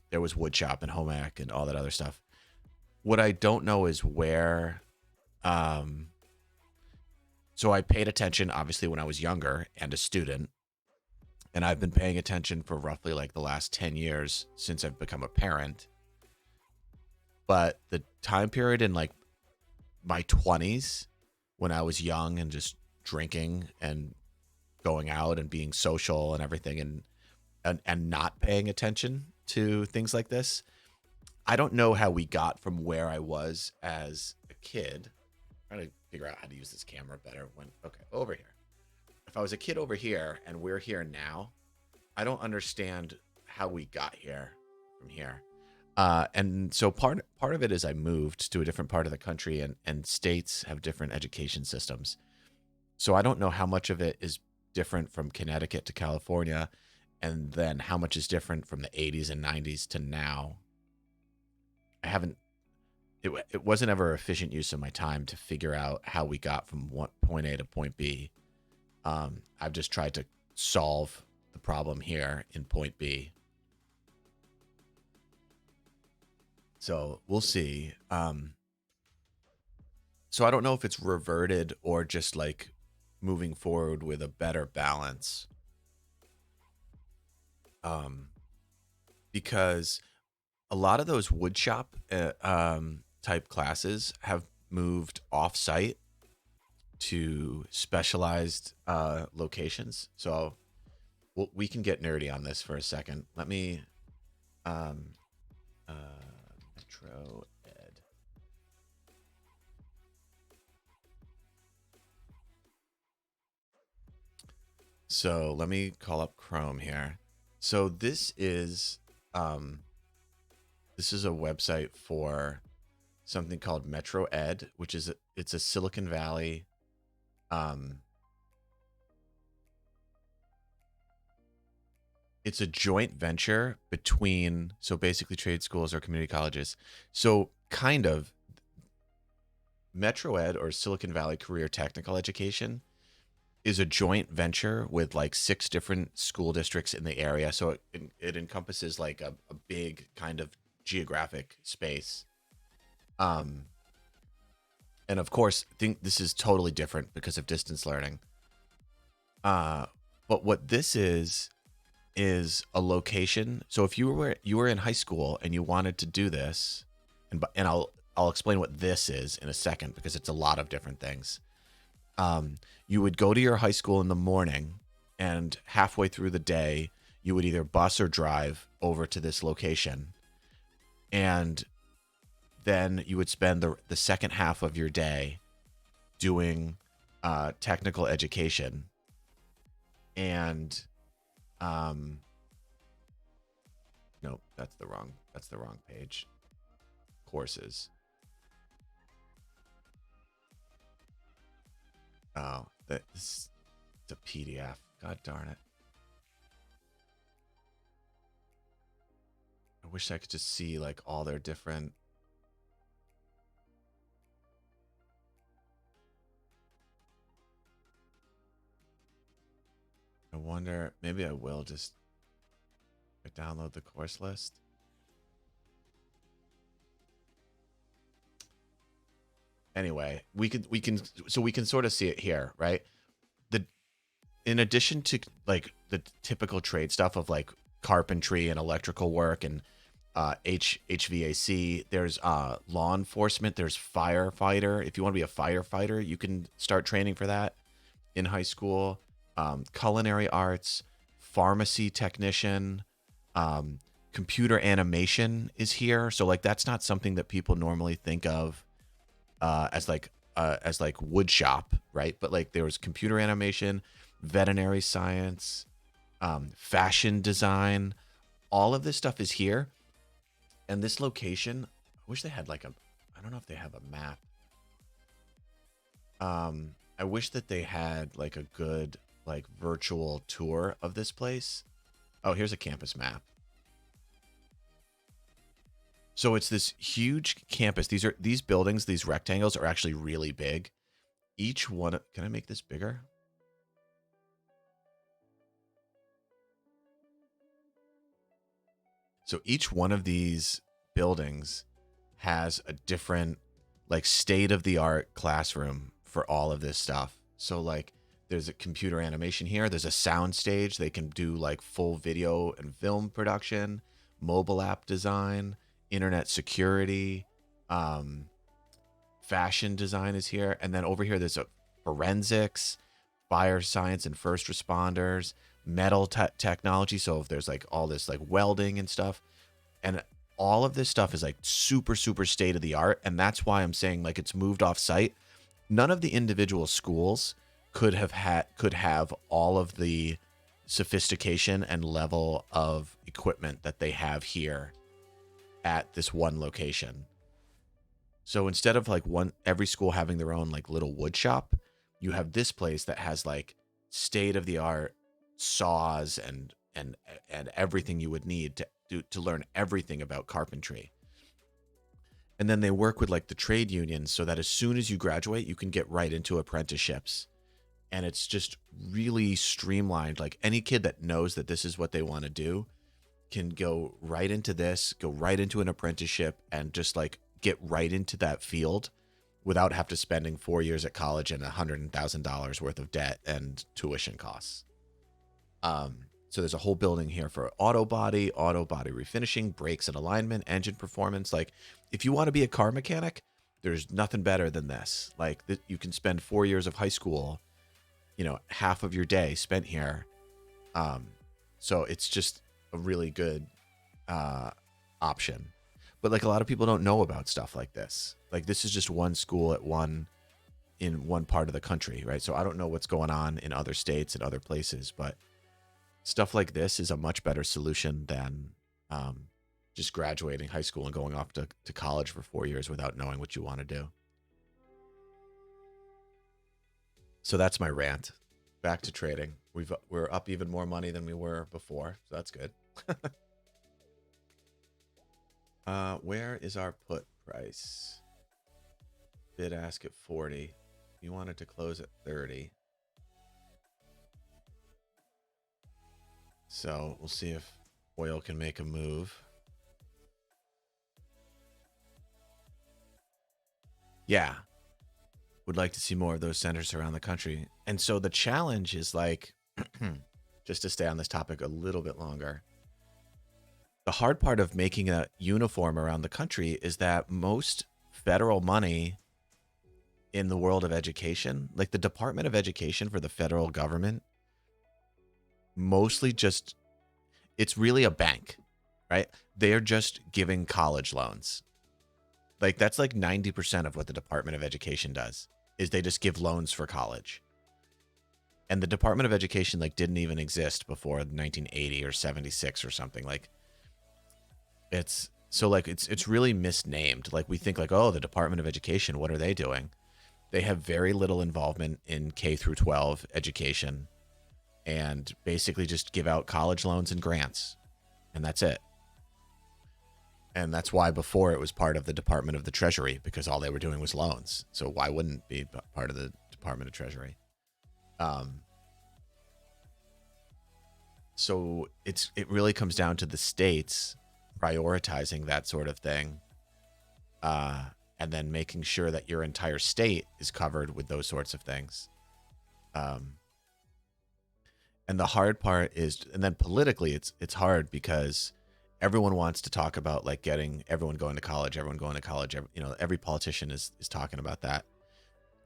A: there was woodshop and home ec and all that other stuff. What I don't know is where, so I paid attention obviously when I was younger and a student, and I've been paying attention for roughly like the last 10 years since I've become a parent. But the time period in like my 20s, when I was young and just drinking and going out and being social and everything, and not paying attention to things like this, I don't know how we got from where I was as a kid. I'm trying to figure out how to use this camera better. Okay, over here. If I was a kid over here and we're here now, I don't understand how we got here from here. And so part of it is I moved to a different part of the country, and states have different education systems. So I don't know how much of it is different from Connecticut to California, and then how much is different from the 80s and 90s to now. I haven't. It wasn't ever efficient use of my time to figure out how we got from point A to point B. I've just tried to solve the problem here in point B. So we'll see. So I don't know if it's reverted or just like moving forward with a better balance. Because a lot of those woodshop type classes have moved off-site to specialized locations. So we can get nerdy on this for a second. Let me Metro Ed. So let me call up Chrome here. So this is a website for something called Metro Ed, which is it's a Silicon Valley it's a joint venture between, so basically trade schools or community colleges. So kind of Metro Ed, or Silicon Valley Career Technical Education, is a joint venture with like 6 different school districts in the area. So it encompasses like a big kind of geographic space. And of course, I think this is totally different because of distance learning. But what this is a location. So if you were in high school and you wanted to do this, and I'll explain what this is in a second because it's a lot of different things. You would go to your high school in the morning, and halfway through the day, you would either bus or drive over to this location, and then you would spend the second half of your day doing technical education. And nope, that's the wrong page. Courses. Oh, it's a PDF. God darn it. I wish I could just see like all their different. I wonder, maybe I will just download the course list. Anyway, we can sort of see it here, right? In addition to like the typical trade stuff of like carpentry and electrical work and HVAC, there's law enforcement, there's firefighter. If you want to be a firefighter, you can start training for that in high school. Culinary arts, pharmacy technician, computer animation is here. So like that's not something that people normally think of as like wood shop, right? But like there was computer animation, veterinary science, fashion design, all of this stuff is here. And this location, I wish they had like I don't know if they have a map. I wish that they had like a good like virtual tour of this place. Oh, here's a campus map. So it's this huge campus. These buildings, these rectangles are actually really big. Each one, can I make this bigger? So each one of these buildings has a different like state of the art classroom for all of this stuff. So like There's a computer animation here. There's a sound stage. They can do like full video and film production, mobile app design, internet security, um, fashion design is here. And then over here, there's a forensics, fire science and first responders, metal technology. So if there's like all this like welding and stuff, and all of this stuff is like super, super state of the art. And that's why I'm saying like it's moved off site. None of the individual schools could have all of the sophistication and level of equipment that they have here at this one location. So instead of like every school having their own like little wood shop, you have this place that has like state of the art saws and everything you would need to learn everything about carpentry. And then they work with like the trade unions so that as soon as you graduate, you can get right into apprenticeships. And it's just really streamlined. Like any kid that knows that this is what they want to do can go right into this, go right into an apprenticeship and just like get right into that field without have to spending 4 years at college and $100,000 worth of debt and tuition costs. So there's a whole building here for auto body refinishing, brakes and alignment, engine performance. Like if you want to be a car mechanic, there's nothing better than this. Like you can spend 4 years of high school, half of your day spent here. So it's just a really good option. But like a lot of people don't know about stuff like this. Like this is just one school in one part of the country, right? So I don't know what's going on in other states and other places, but stuff like this is a much better solution than just graduating high school and going off to college for 4 years without knowing what you want to do. So that's my rant. Back to trading. We're up even more money than we were before, so that's good. Where is our put price? Bid ask at 40. We wanted to close at 30. So we'll see if oil can make a move. Yeah. Would like to see more of those centers around the country. And so the challenge is like, just to stay on this topic a little bit longer, the hard part of making a uniform around the country is that most federal money in the world of education, like the Department of Education for the federal government, mostly just, it's really a bank, right? They're just giving college loans. Like that's like 90% of what the Department of Education does is they just give loans for college. And the Department of Education like didn't even exist before 1980 or 76 or something. Like it's really misnamed. Like we think like, oh, the Department of Education, what are they doing? They have very little involvement in K through 12 education and basically just give out college loans and grants. And that's it. And that's why before it was part of the Department of the Treasury, because all they were doing was loans. So why wouldn't it be part of the Department of Treasury? So it really comes down to the states prioritizing that sort of thing, and then making sure that your entire state is covered with those sorts of things. And the hard part is, and then politically, it's hard because everyone wants to talk about like getting everyone going to college. Every politician is talking about that.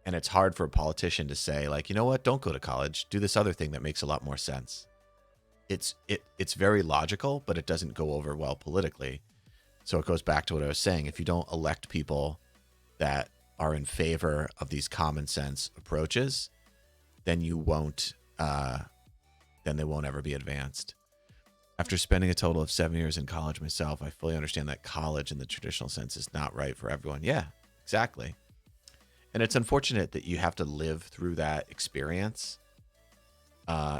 A: And it's hard for a politician to say like, you know what, don't go to college. Do this other thing that makes a lot more sense. It's very logical, but it doesn't go over well politically. So it goes back to what I was saying. If you don't elect people that are in favor of these common sense approaches, then you won't, then they won't ever be advanced. After spending a total of 7 years in college myself, I fully understand that college in the traditional sense is not right for everyone. Yeah, exactly. And it's unfortunate that you have to live through that experience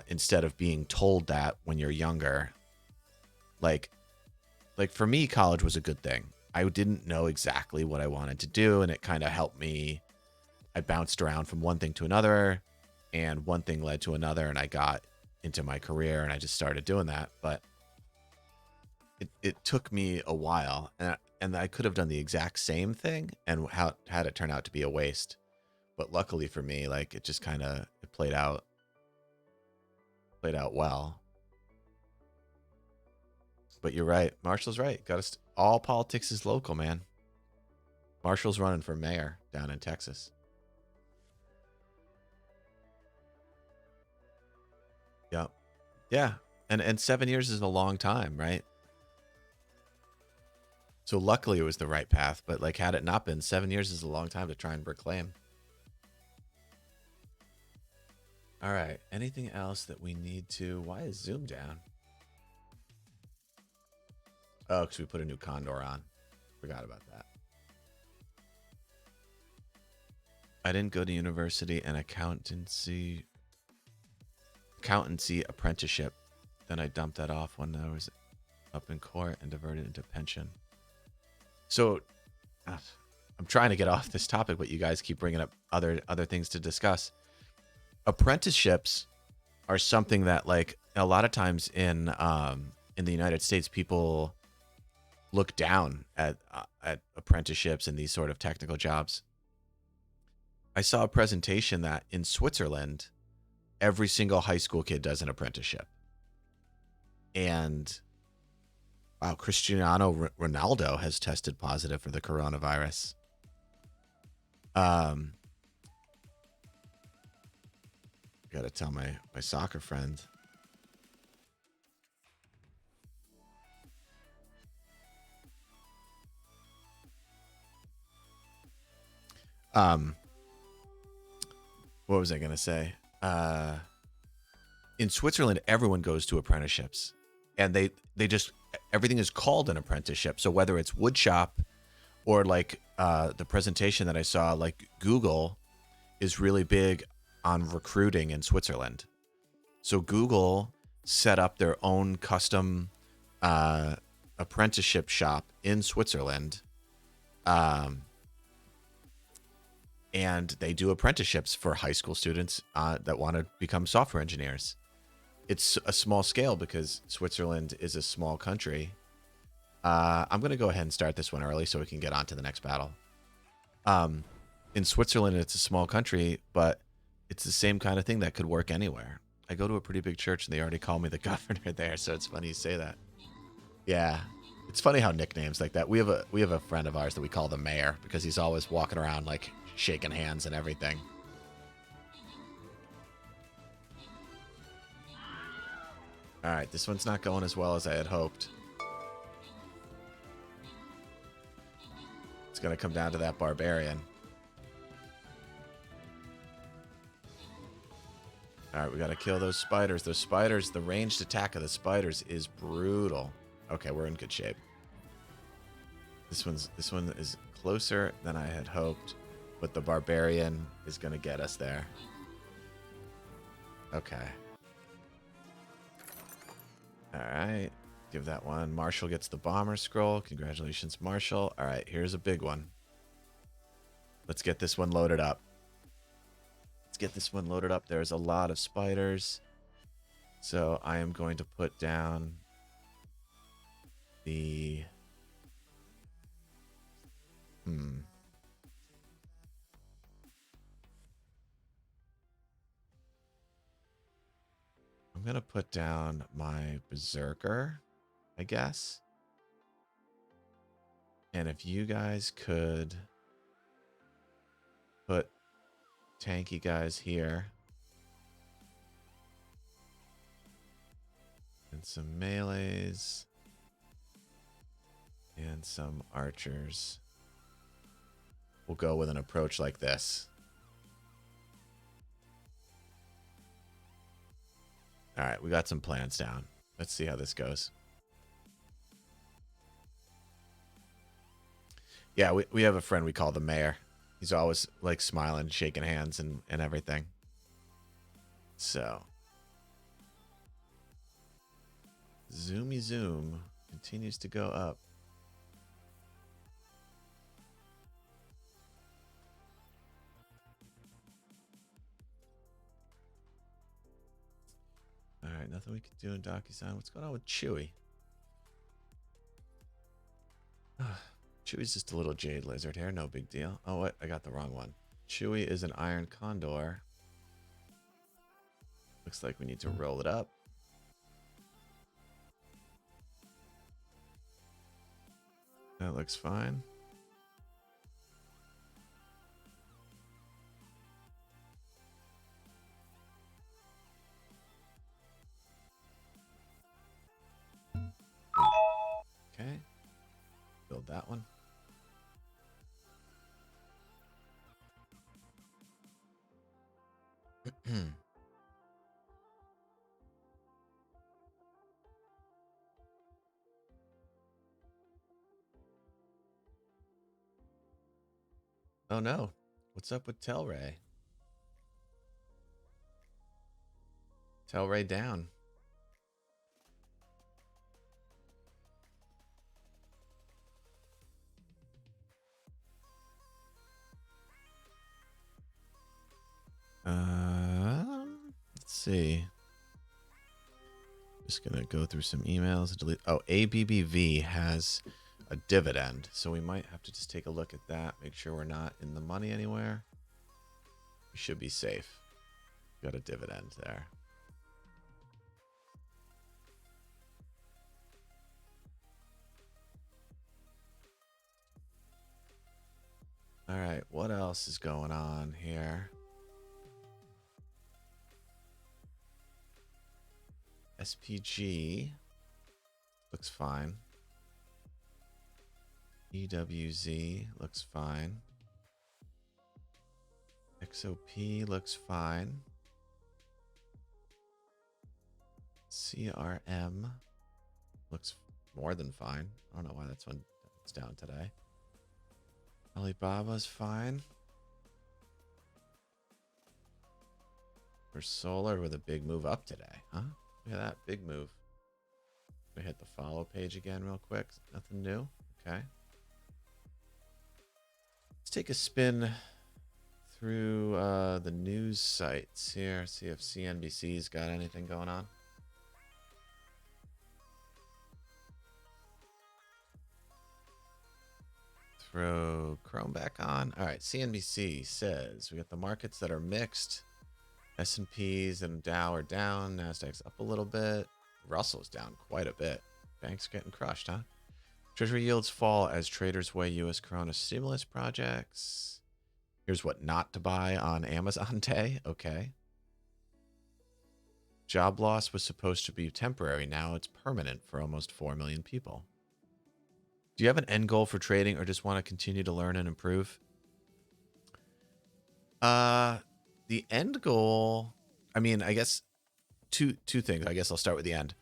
A: instead of being told that when you're younger. Like for me, college was a good thing. I didn't know exactly what I wanted to do, and it kind of helped me. I bounced around from one thing to another, and one thing led to another, and I got into my career and I just started doing that. But it took me a while, and I could have done the exact same thing and had it turn out to be a waste. But luckily for me, like it just kind of played out played out well. But you're right. Marshall's right. Got to all politics is local, man. Marshall's running for mayor down in Texas. Yep. Yeah. And 7 years is a long time, right? So luckily it was the right path, but like had it not been, 7 years is a long time to try and reclaim. All right. Anything else that we need to? Why is Zoom down? Oh, because we put a new condor on. Forgot about that. I didn't go to university and accountancy apprenticeship. Then I dumped that off when I was up in court and diverted into pension. So I'm trying to get off this topic, but you guys keep bringing up other things to discuss. Apprenticeships are something that, like, a lot of times in the United States, people look down at apprenticeships and these sort of technical jobs. I saw a presentation that in Switzerland, every single high school kid does an apprenticeship. And wow, Cristiano Ronaldo has tested positive for the coronavirus. Gotta tell my soccer friend. What was I gonna say? In Switzerland, everyone goes to apprenticeships, and they just, everything is called an apprenticeship. So whether it's wood shop or like the presentation that I saw, like Google is really big on recruiting in Switzerland. So Google set up their own custom apprenticeship shop in Switzerland. And they do apprenticeships for high school students that want to become software engineers. It's a small scale because Switzerland is a small country. I'm going to go ahead and start this one early so we can get on to the next battle. In Switzerland, it's a small country, but it's the same kind of thing that could work anywhere. I go to a pretty big church and they already call me the governor there, so it's funny you say that. Yeah. It's funny how nicknames like that. We have a friend of ours that we call the mayor because he's always walking around like shaking hands and everything. All right, this one's not going as well as I had hoped. It's going to come down to that barbarian. All right, we got to kill those spiders. Those spiders, the ranged attack of the spiders is brutal. Okay, we're in good shape. This one is closer than I had hoped, but the barbarian is going to get us there. Okay. All right, give that one. Marshall gets the bomber scroll. Congratulations, Marshall. All right, here's a big one. Let's get this one loaded up. There's a lot of spiders. So I am going to put down the... I'm going to put down my berserker, I guess. And if you guys could put tanky guys here. And some melees. And some archers. We'll go with an approach like this. All right, we got some plans down. Let's see how this goes. Yeah, we have a friend we call the mayor. He's always like smiling, shaking hands and everything. So. Zoomy zoom continues to go up. All right, nothing we can do in DocuSign. What's going on with Chewy? Chewy's just a little jade lizard here. No big deal. Oh, what? I got the wrong one. Chewy is an iron condor. Looks like we need to roll it up. That looks fine. Okay. Build that one. Oh no. What's up with Telray? Telray down. Let's see. Just gonna go through some emails and delete. Oh, ABBV has a dividend, so we might have to just take a look at that. Make sure we're not in the money anywhere. We should be safe. Got a dividend there. All right, what else is going on here? SPG looks fine. EWZ looks fine. XOP looks fine. CRM looks more than fine. I don't know why that's one it's down today. Alibaba's fine. For solar with a big move up today, huh? Look at that big move. We hit the follow page again real quick. Nothing new. Okay. Let's take a spin through the news sites here. See if CNBC's got anything going on. Throw Chrome back on. All right, CNBC says we got the markets that are mixed. S&Ps and Dow are down. Nasdaq's up a little bit. Russell's down quite a bit. Banks getting crushed, huh? Treasury yields fall as traders weigh U.S. Corona stimulus projects. Here's what not to buy on Amazon Day. Okay. Job loss was supposed to be temporary. Now it's permanent for almost 4 million people. Do you have an end goal for trading or just want to continue to learn and improve? The end goal, I mean, I guess two things. I guess I'll start with the end.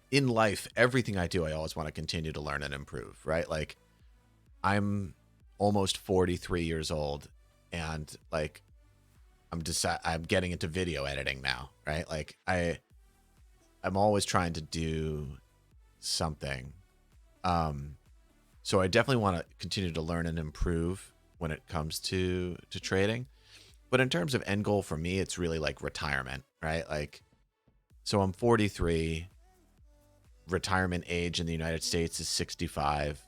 A: In life, everything I do, I always want to continue to learn and improve, right? Like, I'm almost 43 years old, and like, I'm getting into video editing now, right? Like, I'm always trying to do something. So I definitely want to continue to learn and improve when it comes to trading. But in terms of end goal for me, it's really like retirement, right? Like, so I'm 43. Retirement age in the United States is 65.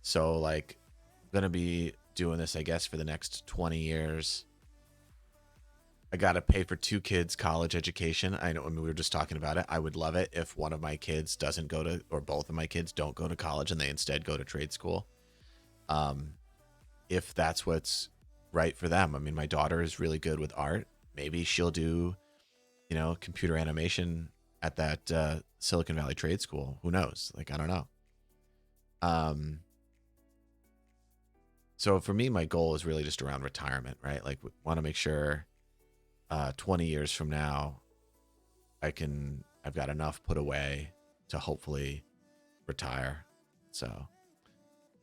A: So like, I'm going to be doing this, I guess, for the next 20 years. I got to pay for 2 kids' college education. I know, I mean, we were just talking about it. I would love it if one of my kids doesn't go to, or both of my kids don't go to college and they instead go to trade school. If that's what's right for them. I mean, my daughter is really good with art. Maybe she'll do, you know, computer animation at that Silicon Valley trade school. Who knows? Like, I don't know. So for me, my goal is really just around retirement, right? Like, want to make sure 20 years from now, I've got enough put away to hopefully retire. So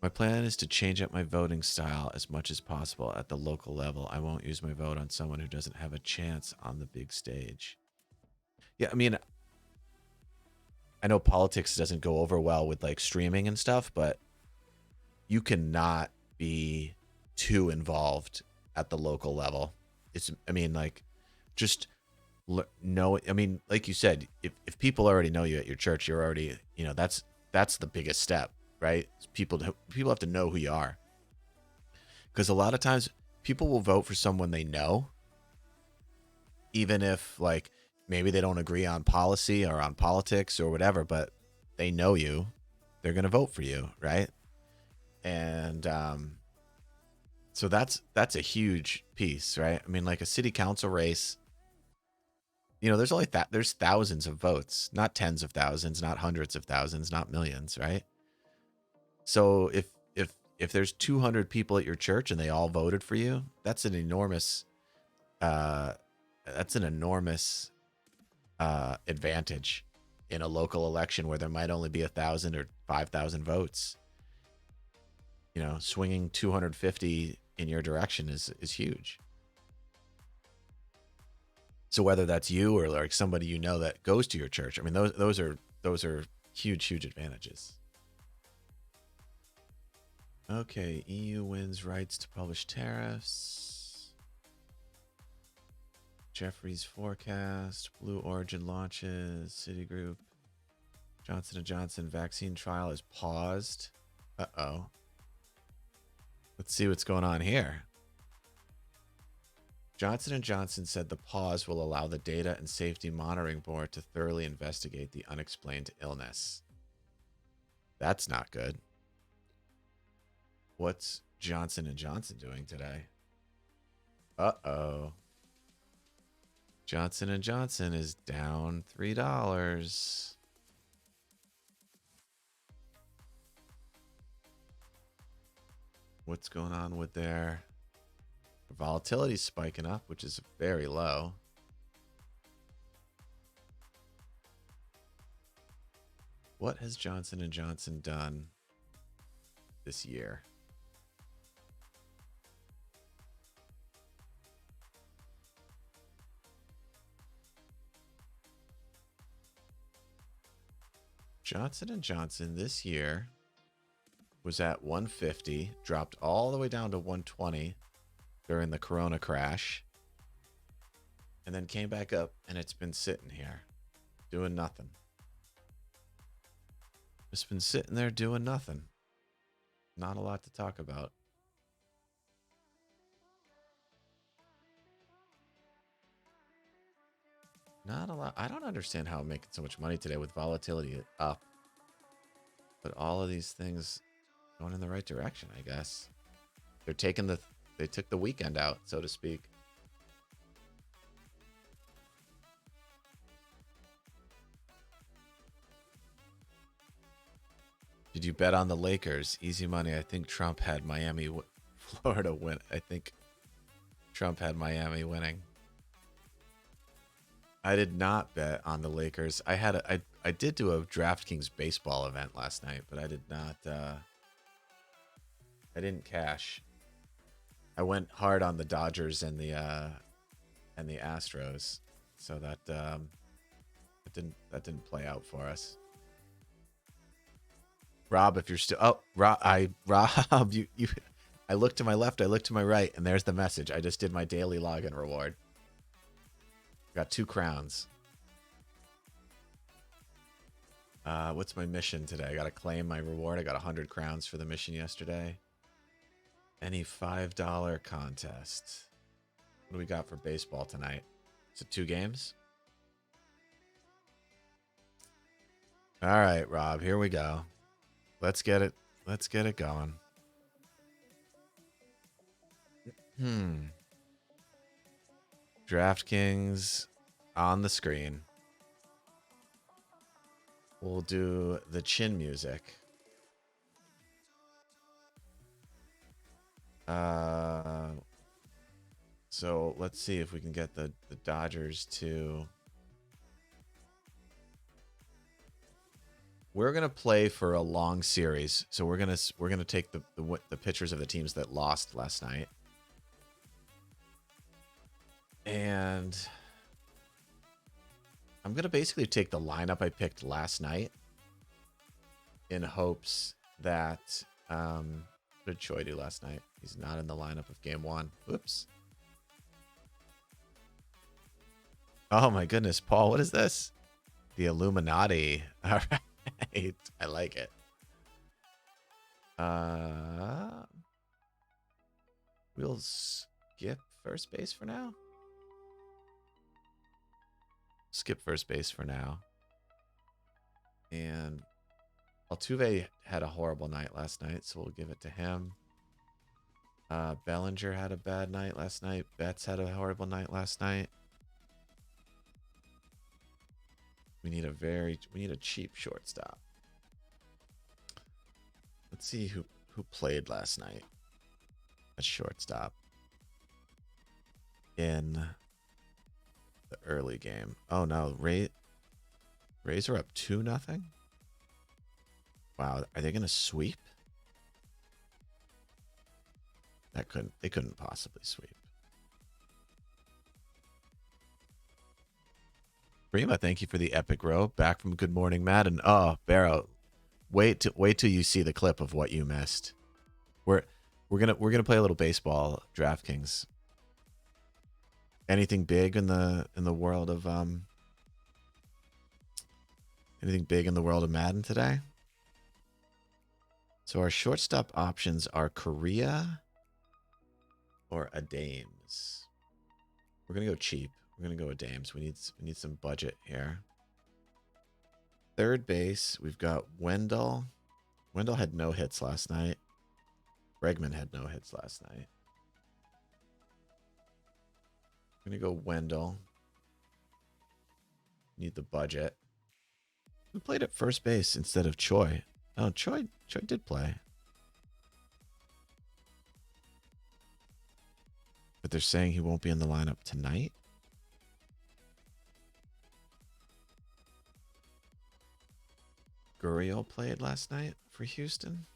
A: my plan is to change up my voting style as much as possible at the local level. I won't use my vote on someone who doesn't have a chance on the big stage. Yeah, I mean, I know politics doesn't go over well with like streaming and stuff, but you cannot be too involved at the local level. It's, I mean, like, just know, I mean, like you said, if people already know you at your church, you're already, you know, that's the biggest step, right? People have to know who you are. Because a lot of times people will vote for someone they know, even if like maybe they don't agree on policy or on politics or whatever, but they know you, they're going to vote for you, right? And so that's a huge piece, right? I mean, like a city council race, there's only there's thousands of votes, not tens of thousands, not hundreds of thousands, not millions, right? So if there's 200 people at your church and they all voted for you, that's an enormous uh advantage in a local election where there might only be 1,000 or 5,000 votes. Swinging 250 in your direction is huge. So whether that's you or like somebody that goes to your church, I mean, those are huge advantages. Okay, EU wins rights to publish tariffs. Jeffrey's forecast. Blue Origin launches. Citigroup. Johnson & Johnson vaccine trial is paused. Uh-oh. Let's see what's going on here. Johnson & Johnson said the pause will allow the Data and Safety Monitoring Board to thoroughly investigate the unexplained illness. That's not good. What's Johnson & Johnson doing today? Uh-oh. Johnson & Johnson is down $3. What's going on with their volatility spiking up, which is very low. What has Johnson & Johnson done this year? Johnson & Johnson this year was at 150, dropped all the way down to 120 during the Corona crash, and then came back up, and it's been sitting here doing nothing. It's been sitting there doing nothing. Not a lot to talk about. Not a lot. I don't understand how I'm making so much money today with volatility up. But all of these things going in the right direction, I guess. They took the weekend out, so to speak. Did you bet on the Lakers? Easy money. I think Trump had Florida win. I think Trump had Miami winning. I did not bet on the Lakers. I did do a DraftKings baseball event last night, but I did not. I didn't cash. I went hard on the Dodgers and the Astros, so that didn't play out for us. Rob, if you're still Rob, you I look to my left, I look to my right, and there's the message. I just did my daily login reward. Got 2 crowns. What's my mission today? I gotta claim my reward. I got 100 crowns for the mission yesterday. Any $5 contest. What do we got for baseball tonight? Is it 2 games? All right, Rob, here we go. Let's get it going. DraftKings on the screen. We'll do the chin music. So let's see if we can get the Dodgers to. We're gonna play for a long series, so we're gonna take the pictures of the teams that lost last night, and I'm gonna basically take the lineup I picked last night in hopes that what did Choi do last night? He's not in the lineup of game 1. Oops. Oh my goodness, Paul, what is this? The Illuminati. All right. I like it. We'll skip first base for now. Skip first base for now. And Altuve had a horrible night last night, so we'll give it to him. Bellinger had a bad night last night. Betts had a horrible night last night. We need a cheap shortstop. Let's see who played last night at shortstop in the early game. Oh no, Rays are up 2-0. Wow, are they gonna sweep? They couldn't possibly sweep. Prima, thank you for the epic row. Back from Good Morning Madden. Oh, Barrow, wait till you see the clip of what you missed. We're gonna play a little baseball, DraftKings. Anything big in the world of anything big in the world of Madden today? So our shortstop options are Korea or Adames. We're gonna go cheap. We're gonna go Adames. We need some budget here. Third base, we've got Wendell. Wendell had no hits last night. Bregman had no hits last night. I'm gonna go Wendell. Need the budget. Who played at first base instead of Choi? Oh, Choi did play. But they're saying he won't be in the lineup tonight. Gurriel played last night for Houston.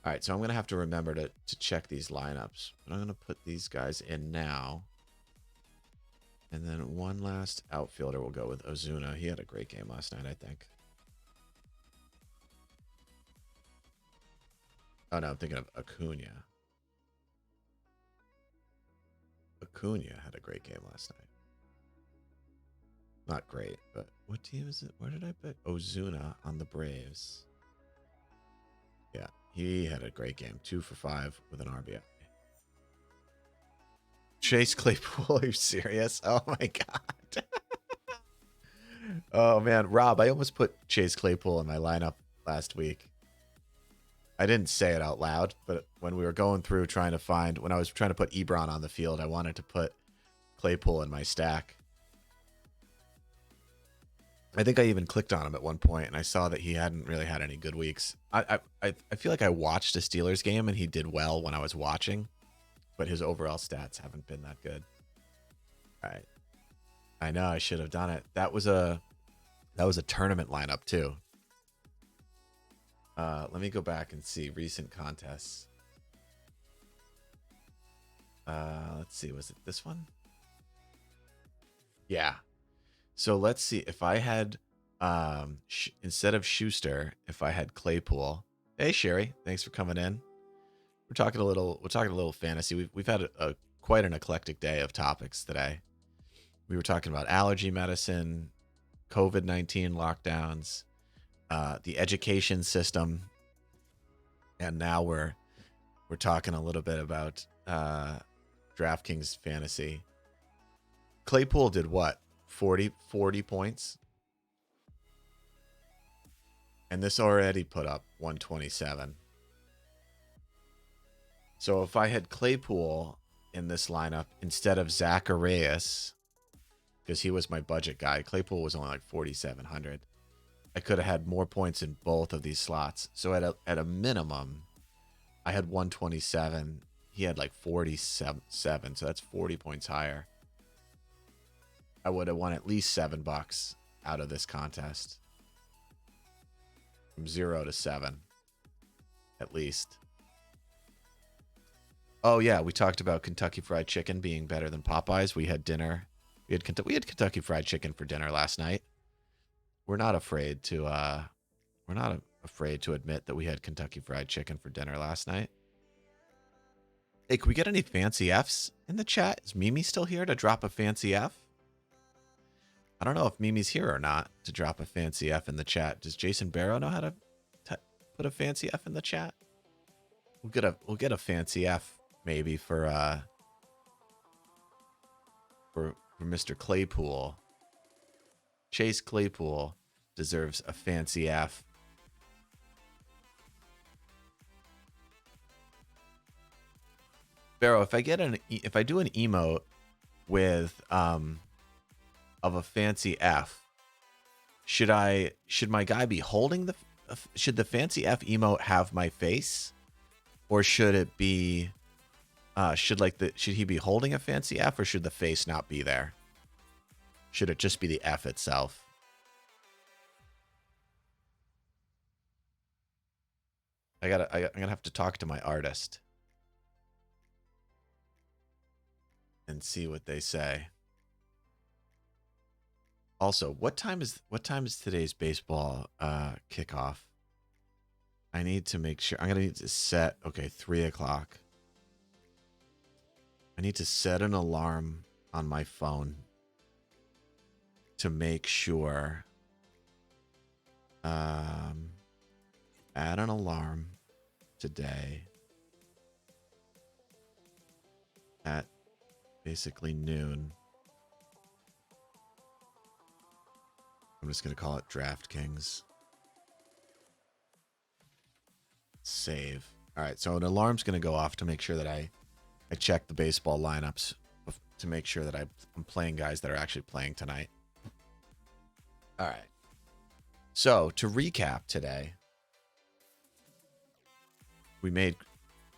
A: All right, so I'm going to have to remember to check these lineups. But I'm going to put these guys in now. And then one last outfielder will go with Ozuna. He had a great game last night, I think. Oh, no, I'm thinking of Acuna. Acuna had a great game last night. Not great, but what team is it? Where did I put Ozuna on the Braves? Yeah, he had a great game. 2 for 5 with an RBI. Chase Claypool, are you serious? Oh my god. Oh man, Rob, I almost put Chase Claypool in my lineup last week. I didn't say it out loud, but when we were going through when I was trying to put Ebron on the field, I wanted to put Claypool in my stack. I think I even clicked on him at one point, and I saw that he hadn't really had any good weeks. I feel like I watched a Steelers game, and he did well when I was watching, but his overall stats haven't been that good. All right. I know I should have done it. That was a tournament lineup too. Let me go back and see recent contests. Let's see. Was it this one? Yeah. So let's see if I had, instead of Schuster, if I had Claypool. Hey Sherry, thanks for coming in. We're talking a little fantasy. We've had quite an eclectic day of topics today. We were talking about allergy medicine, COVID-19 lockdowns, the education system, and now we're talking a little bit about DraftKings fantasy. Claypool did what? 40 points. And this already put up 127. So if I had Claypool in this lineup instead of Zacharias, because he was my budget guy, Claypool was only like 4,700. I could have had more points in both of these slots. So at a minimum, I had 127. He had like 47, so that's 40 points higher. I would have won at least $7 out of this contest. From 0 to 7. At least. Oh yeah, we talked about Kentucky Fried Chicken being better than Popeyes. We had dinner. We had Kentucky Fried Chicken for dinner last night. We're not afraid to admit that we had Kentucky Fried Chicken for dinner last night. Hey, can we get any fancy Fs in the chat? Is Mimi still here to drop a fancy F? I don't know if Mimi's here or not to drop a fancy F in the chat. Does Jason Barrow know how to put a fancy F in the chat? We'll get a fancy F maybe for Mr. Claypool. Chase Claypool deserves a fancy F Barrow, if I get if I do an emote with of a fancy F, should my guy be holding should the fancy F emote have my face, or should it be should he be holding a fancy F, or should the face not be there? Should it just be the F itself? I'm gonna have to talk to my artist and see what they say. Also, what time is today's baseball kickoff? I need to make sure. I'm gonna need to set 3 o'clock. I need to set an alarm on my phone to make sure. Add an alarm today at basically noon. I'm just going to call it DraftKings. Save. All right, so an alarm's going to go off to make sure that I check the baseball lineups to make sure that I'm playing guys that are actually playing tonight. All right. So to recap today, we made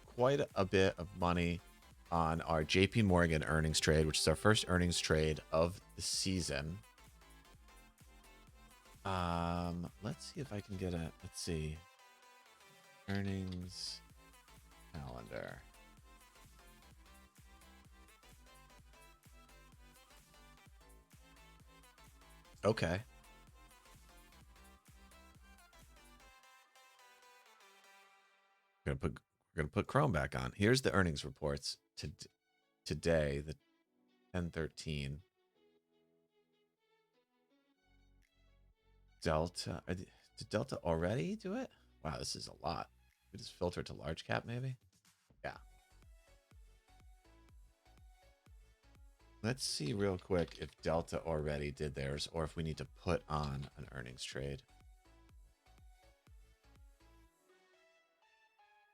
A: quite a bit of money on our JP Morgan earnings trade, which is our first earnings trade of the season. Let's see if I can get let's see. Earnings calendar. Okay. We're gonna put Chrome back on. Here's the earnings reports today, the 10/13. Delta. Did Delta already do it? Wow, this is a lot. We just filter to large cap, maybe? Yeah. Let's see real quick if Delta already did theirs or if we need to put on an earnings trade.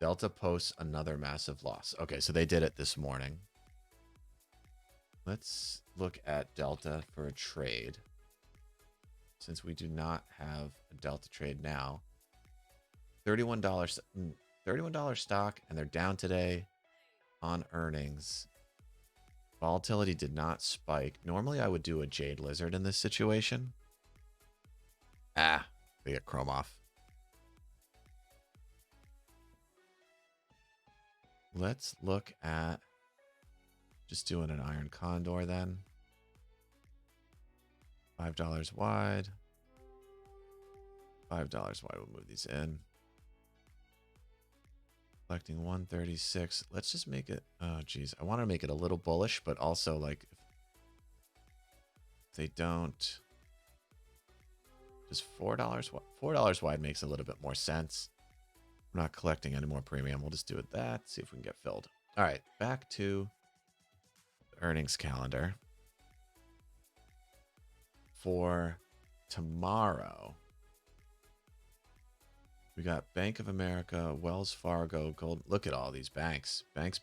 A: Delta posts another massive loss. Okay, so they did it this morning. Let's look at Delta for a trade. Since we do not have a Delta trade now. $31 stock, and they're down today on earnings. Volatility did not spike. Normally I would do a Jade Lizard in this situation. They get Chrome off. Let's look at just doing an Iron Condor then. $5 wide. $5 wide. We'll move these in. Collecting 136. Let's just make it. Oh, geez. I want to make it a little bullish, but also like if they don't. Just $4. $4 wide makes a little bit more sense. We're not collecting any more premium. We'll just do it that. See if we can get filled. All right, back to the earnings calendar for tomorrow. We got Bank of America, Wells Fargo, Gold. Look at all these banks. Banks.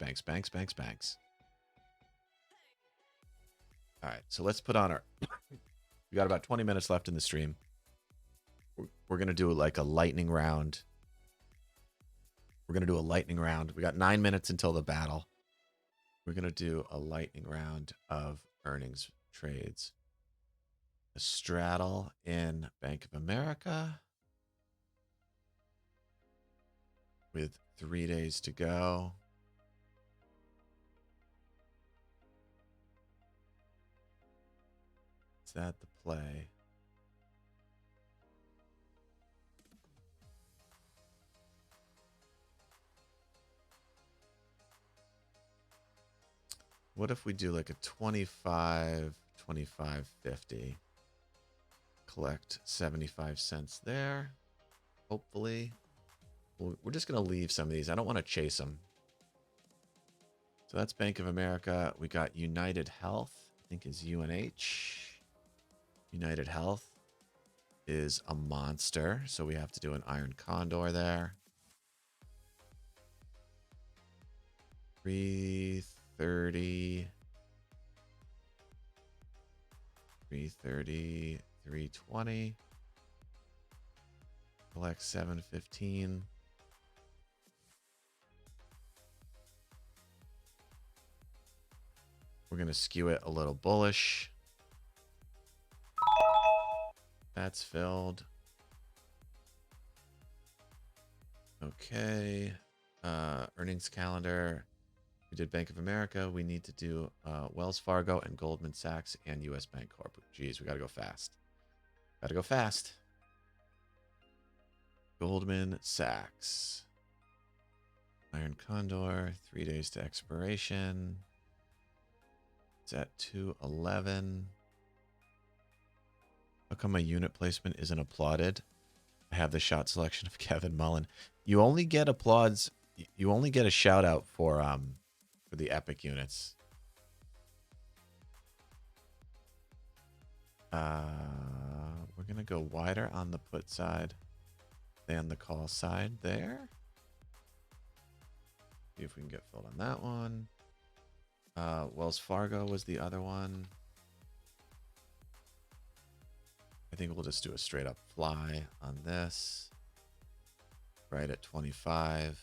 A: All right, so let's put on our... We got about 20 minutes left in the stream. We're going to do like a lightning round. We got 9 minutes until the battle. We're going to do a lightning round of earnings trades. A straddle in Bank of America. With 3 days to go. Is that the play? What if we do like a 25, 25, 50? Collect 75 cents there. Hopefully. We're just going to leave some of these. I don't want to chase them. So that's Bank of America. We got United Health, I think is UNH. United Health is a monster. So we have to do an Iron Condor there. 330. 330. 320. Collect 715. We're going to skew it a little bullish. That's filled. Okay. Earnings calendar. We did Bank of America. We need to do Wells Fargo and Goldman Sachs and U.S. Bank Corp. Jeez, we got to go fast. Got to go fast. Goldman Sachs. Iron Condor. 3 days to expiration. It's at 211. How come my unit placement isn't applauded? I have the shot selection of Kevin Mullen. You only get applauds. You only get a shout out for the epic units. We're gonna go wider on the put side than the call side there. See if we can get filled on that one. Wells Fargo was the other one. I think we'll just do a straight up fly on this. Right at 25.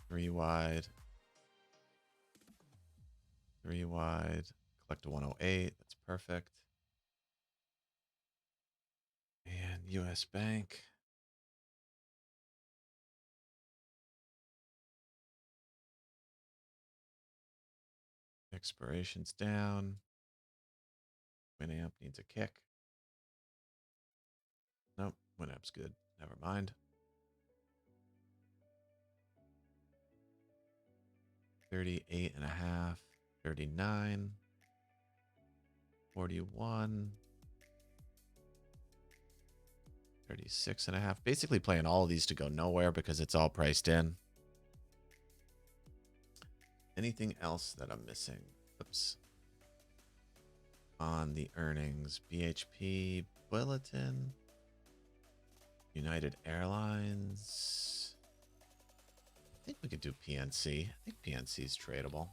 A: 3 wide. 3 wide. Collect a 108. That's perfect. And US Bank. Expiration's down. Winamp needs a kick. Nope, Winamp's good. Never mind. 38.5. 39. 41. 36.5. Basically playing all of these to go nowhere because it's all priced in. Anything else that I'm missing? Oops. On the earnings, BHP Bulletin, United Airlines. I think we could do PNC. I think PNC is tradable.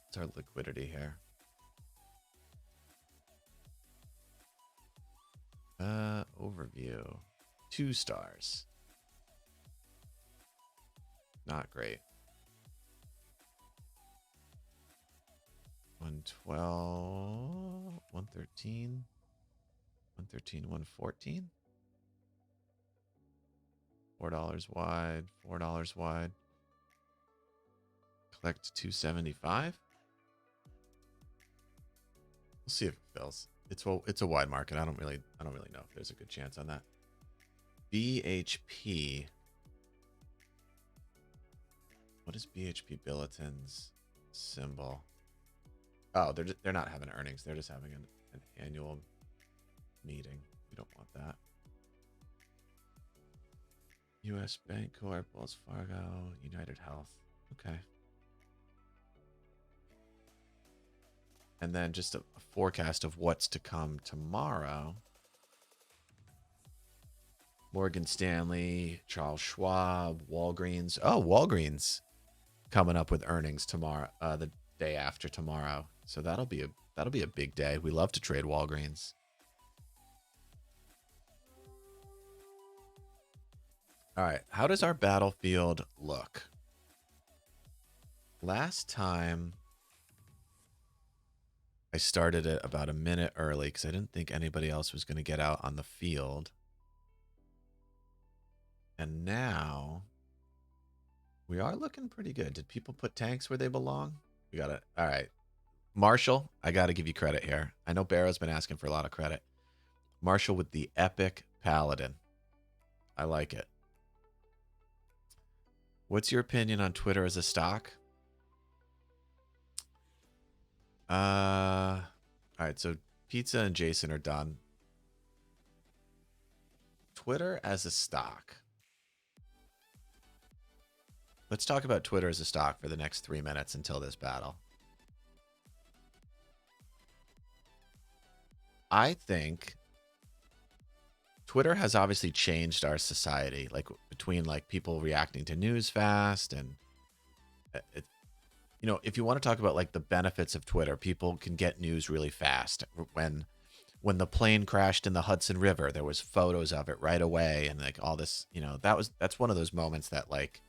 A: What's our liquidity here? Overview. 2 stars. Not great. 112, 113, 113, 114. $4 wide, $4 wide. Collect 275. We'll see if it fills. It's a wide market. I don't really know if there's a good chance on that. BHP. What is BHP Bulletin's symbol? Oh, they're not having earnings. They're just having an annual meeting. We don't want that. U.S. Bank Corp, Wells Fargo, United Health. Okay. And then just a forecast of what's to come tomorrow. Morgan Stanley, Charles Schwab, Walgreens. Oh, Walgreens coming up with earnings tomorrow, the day after tomorrow. So that'll be a big day. We love to trade Walgreens. All right, how does our battlefield look? Last time I started it about a minute early because I didn't think anybody else was going to get out on the field. And now we are looking pretty good. Did people put tanks where they belong? We got it. All right. Marshall, I got to give you credit here. I know Barrow's been asking for a lot of credit. Marshall with the epic Paladin. I like it. What's your opinion on Twitter as a stock? All right, so Pizza and Jason are done. Twitter as a stock. Let's talk about Twitter as a stock for the next 3 minutes until this battle. I think Twitter has obviously changed our society, like between like people reacting to news fast and it, if you want to talk about like the benefits of Twitter, people can get news really fast. When the plane crashed in the Hudson River, there was photos of it right away, and like all this, that's one of those moments that like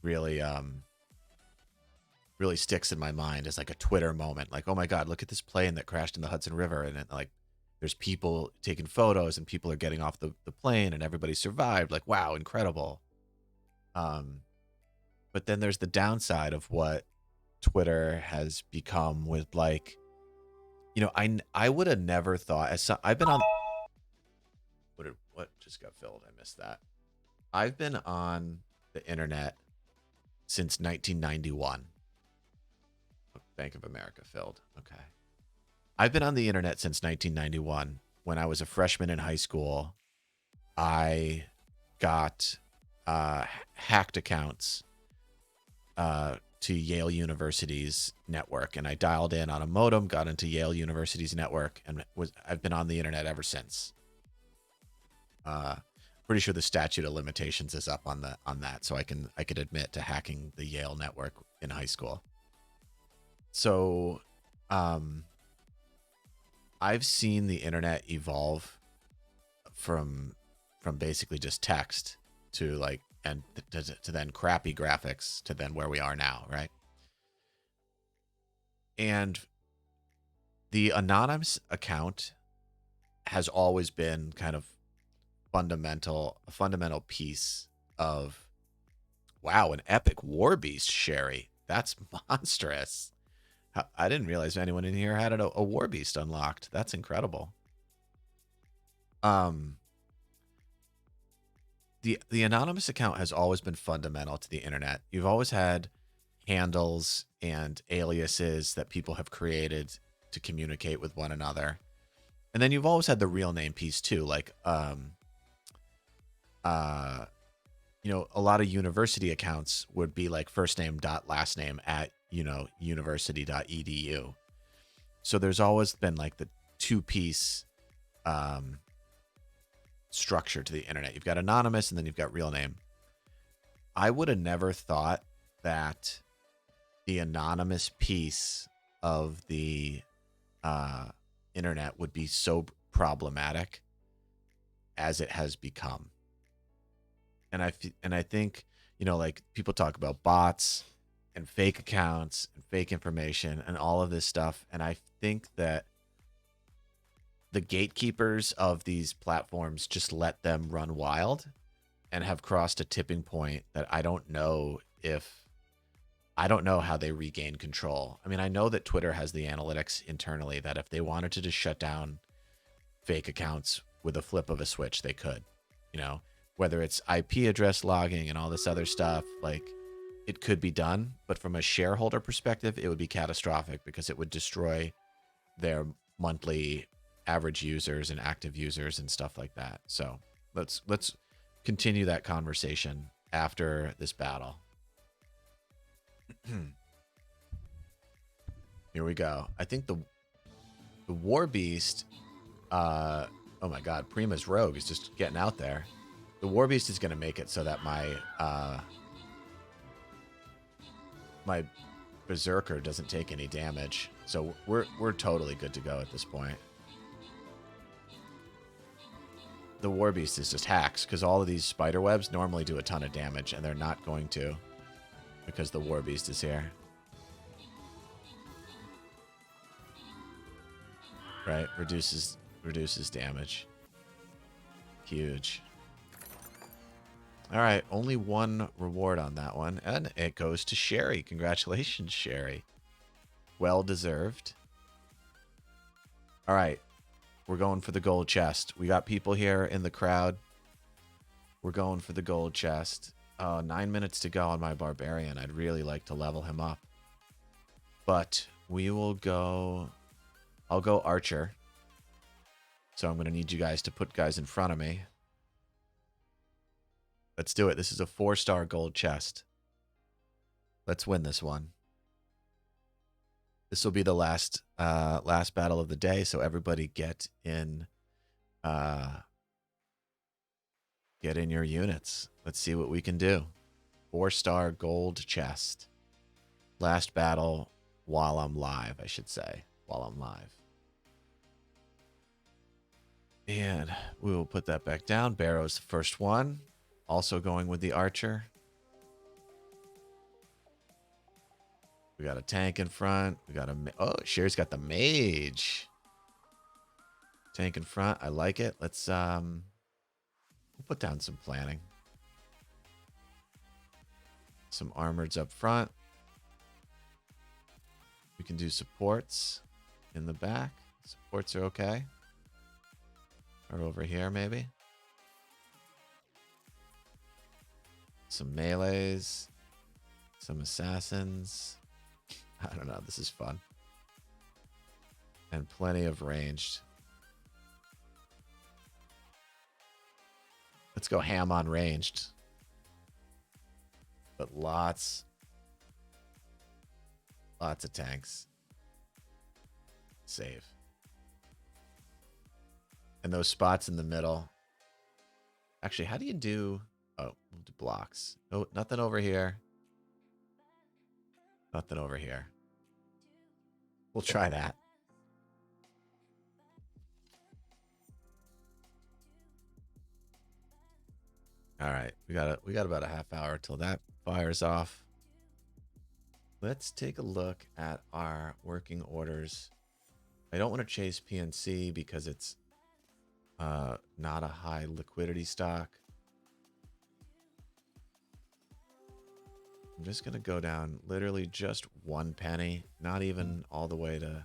A: really really sticks in my mind as like a Twitter moment. Like, oh my God, look at this plane that crashed in the Hudson River, and it, like there's people taking photos and people are getting off the plane and everybody survived. Like, wow, incredible. Um, but then there's the downside of what Twitter has become with like, I would have never thought I've been on what just got filled. I missed that. I've been on the internet since 1991. Bank of America filled. Okay. I've been on the internet since 1991. When I was a freshman in high school, I got hacked accounts to Yale University's network, and I dialed in on a modem, got into Yale University's network, and I've been on the internet ever since. Pretty sure the statute of limitations is up on that, so I could admit to hacking the Yale network in high school. So, I've seen the internet evolve from basically just text to like and to then crappy graphics to then where we are now, right? And the anonymous account has always been kind of a fundamental piece of, wow, an epic war beast, Sherry. That's monstrous. I didn't realize anyone in here had a war beast unlocked. That's incredible. The anonymous account has always been fundamental to the internet. You've always had handles and aliases that people have created to communicate with one another. And then you've always had the real name piece too, like a lot of university accounts would be like first name dot last name at university.edu. So there's always been like the two-piece structure to the internet. You've got anonymous and then you've got real name. I would have never thought that the anonymous piece of the internet would be so problematic as it has become. And I think, like people talk about bots and fake accounts and fake information and all of this stuff. And I think that the gatekeepers of these platforms just let them run wild and have crossed a tipping point that I don't know how they regain control. I mean, I know that Twitter has the analytics internally that if they wanted to just shut down fake accounts with a flip of a switch, they could, whether it's IP address logging and all this other stuff, like it could be done. But from a shareholder perspective, it would be catastrophic because it would destroy their monthly average users and active users and stuff like that. So let's continue that conversation after this battle. Here we go. I think the War Beast, oh my God, Prima's Rogue is just getting out there. The War Beast is going to make it so that my Berserker doesn't take any damage. So we're totally good to go at this point. The War Beast is just hacks because all of these spider webs normally do a ton of damage and they're not going to because the War Beast is here. Right? Reduces damage. Huge. All right, only one reward on that one, and it goes to Sherry. Congratulations, Sherry. Well deserved. All right, we're going for the gold chest. We got people here in the crowd. We're going for the gold chest. 9 minutes to go on my barbarian. I'd really like to level him up. But we will go... I'll go archer. So I'm going to need you guys to put guys in front of me. Let's do it. This is a 4-star gold chest. Let's win this one. This will be the last battle of the day, so everybody get in Get in your units. Let's see what we can do. 4-star gold chest. Last battle while I'm live, I should say. While I'm live. And we will put that back down. Barrow's the first one. Also going with the archer. We got a tank in front. We got a... Oh, Sherry's got the mage. Tank in front. I like it. Let's we'll put down some planning. Some armoreds up front. We can do supports in the back. Supports are okay. Or over here, maybe. Some melees. Some assassins. I don't know. This is fun. And plenty of ranged. Let's go ham on ranged. But lots of tanks. Save. And those spots in the middle. Actually, how do you do... Oh, we'll do blocks. Oh, nothing over here. Nothing over here. We'll try that. All right, we got about a half hour till that fires off. Let's take a look at our working orders. I don't want to chase PNC because it's not a high liquidity stock. I'm just going to go down literally just 1 penny, not even all the way to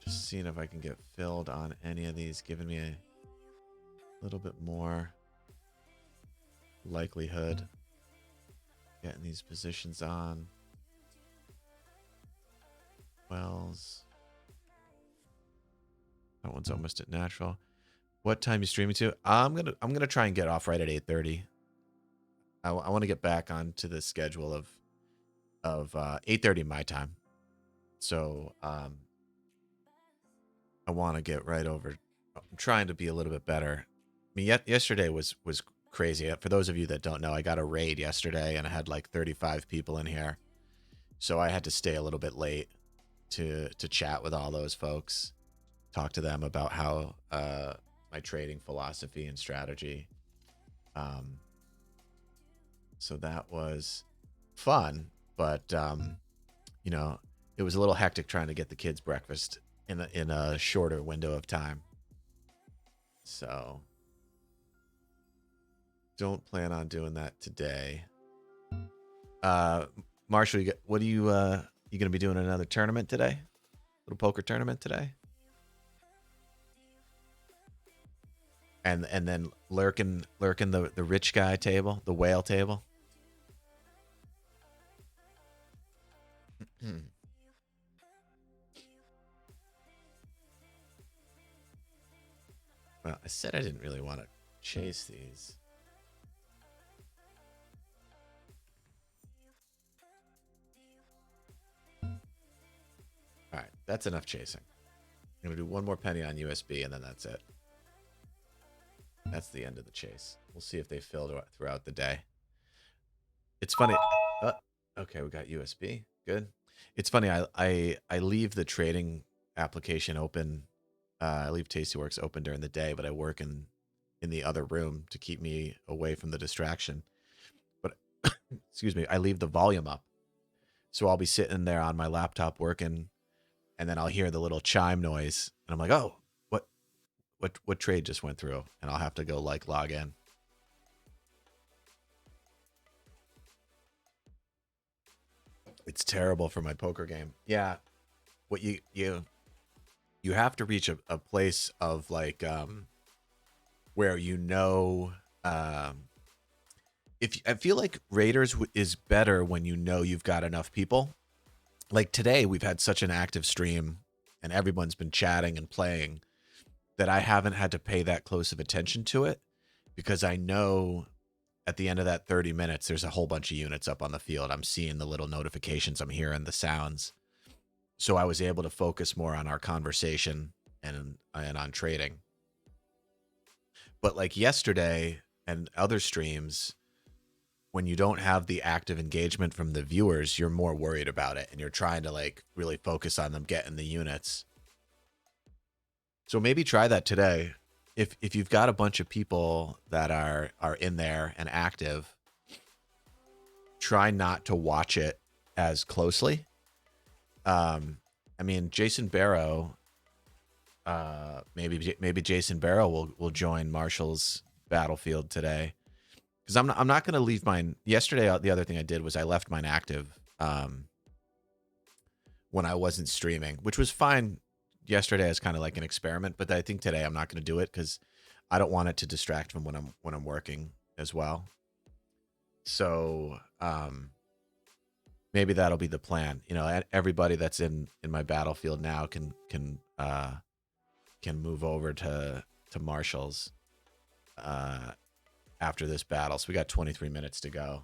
A: just seeing if I can get filled on any of these, giving me a little bit more likelihood getting these positions on. Wells. That one's almost at natural. What time you streaming to? I'm gonna try and get off right at 8:30. I want to get back onto the schedule of 8:30 my time. So I want to get right over. I'm trying to be a little bit better. I mean, yesterday was crazy. For those of you that don't know, I got a raid yesterday and I had like 35 people in here, so I had to stay a little bit late to chat with all those folks, talk to them about how my trading philosophy and strategy. So that was fun, but you know, it was a little hectic trying to get the kids breakfast in a shorter window of time. So don't plan on doing that today. Marshall, what are you gonna be doing another tournament today? Little poker tournament today? And then lurking the rich guy table, the whale table. Well, I said I didn't really want to chase these. All right, that's enough chasing. I'm going to do one more penny on USB, and then that's it. That's the end of the chase. We'll see if they fill throughout the day. It's funny. Okay, we got USB. Good. It's funny. I leave the trading application open. I leave TastyWorks open during the day, but I work in the other room to keep me away from the distraction. But excuse me, I leave the volume up, so I'll be sitting there on my laptop working, and then I'll hear the little chime noise, and I'm like, oh, what trade just went through? And I'll have to go like log in. It's terrible for my poker game. Yeah. What you have to reach a place of like where if I feel like Raiders is better when you know you've got enough people. Like today we've had such an active stream and everyone's been chatting and playing that I haven't had to pay that close of attention to it, because I know at the end of that 30 minutes, there's a whole bunch of units up on the field. I'm seeing the little notifications. I'm hearing the sounds. So I was able to focus more on our conversation and on trading. But like yesterday and other streams, when you don't have the active engagement from the viewers, you're more worried about it and you're trying to like really focus on them getting the units. So maybe try that today. If you've got a bunch of people that are in there and active, try not to watch it as closely. I mean, Jason Barrow, maybe Jason Barrow will join Marshall's Battlefield today, because I'm not going to leave mine. Yesterday, the other thing I did was I left mine active when I wasn't streaming, which was fine yesterday as kind of like an experiment. But I think today I'm not going to do it because I don't want it to distract from when I'm working as well. So maybe that'll be the plan. You know, everybody that's in my Battlefield now can move over to Marshall's after this battle. So we got 23 minutes to go,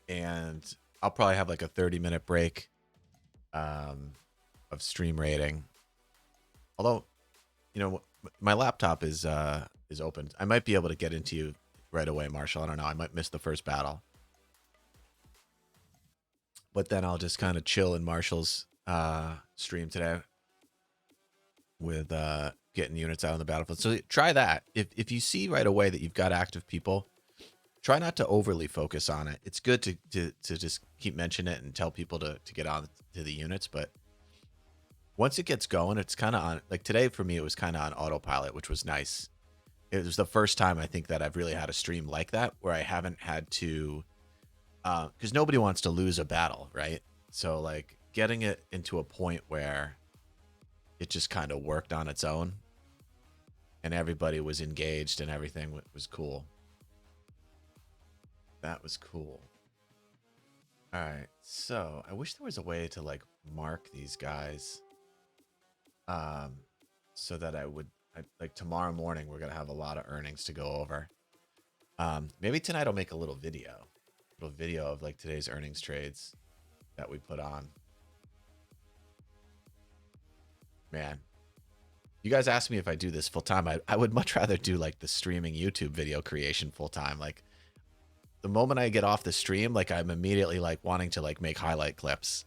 A: and I'll probably have like a 30-minute break of stream rating. Although, you know, my laptop is open. I might be able to get into you right away, Marshall. I don't know. I might miss the first battle, but then I'll just kind of chill in Marshall's stream today with getting units out on the battlefield. So try that. If you see right away that you've got active people, try not to overly focus on it. It's good to just keep mentioning it and tell people to get on to the units. But once it gets going, it's kind of on, like today for me, it was kind of on autopilot, which was nice. It was the first time I think that I've really had a stream like that where I haven't had to, because nobody wants to lose a battle, right? So like getting it into a point where it just kind of worked on its own and everybody was engaged and everything was cool. That was cool. All right, so I wish there was a way to like mark these guys so that like tomorrow morning we're gonna have a lot of earnings to go over. Maybe tonight I'll make a little video of like today's earnings trades that we put on. Man, you guys asked me if I do this full time. I would much rather do like the streaming YouTube video creation full time. Like the moment I get off the stream, like I'm immediately like wanting to like make highlight clips.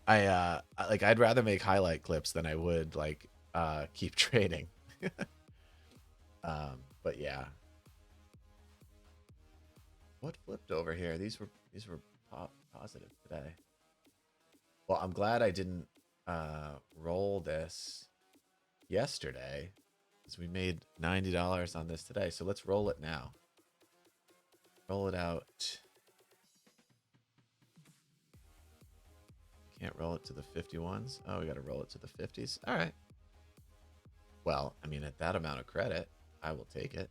A: I'd rather make highlight clips than I would like keep trading. But yeah. What flipped over here? These were positive today. Well, I'm glad I didn't roll this yesterday because we made $90 on this today. So let's roll it now. Roll it out. Can't roll it to the 51s. Oh, we got to roll it to the 50s. All right. Well, I mean, at that amount of credit, I will take it.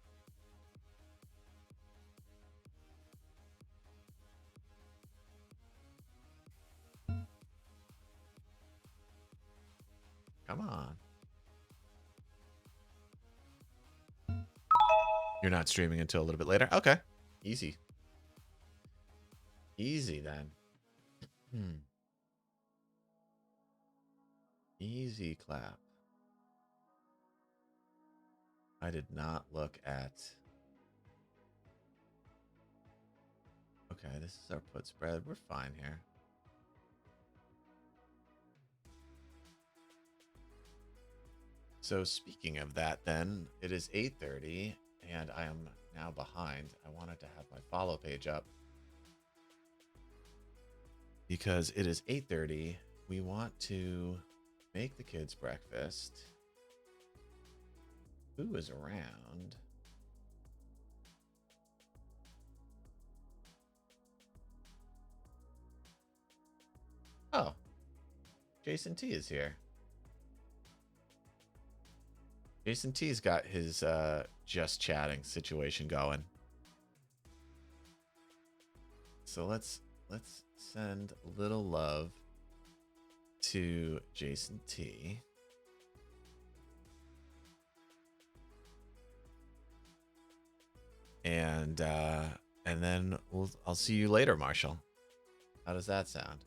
A: Come on. You're not streaming until a little bit later? Okay. Easy. Easy then. Easy clap. I did not look at... Okay, this is our put spread. We're fine here. So speaking of that then, it is 8:30 and I am now behind. I wanted to have my follow page up because it is 8:30. We want to make the kids breakfast. Who is around? Oh, Jason T is here. Jason T's got his just chatting situation going. So let's send a little love to Jason T. And then I'll see you later, Marshall. How does that sound?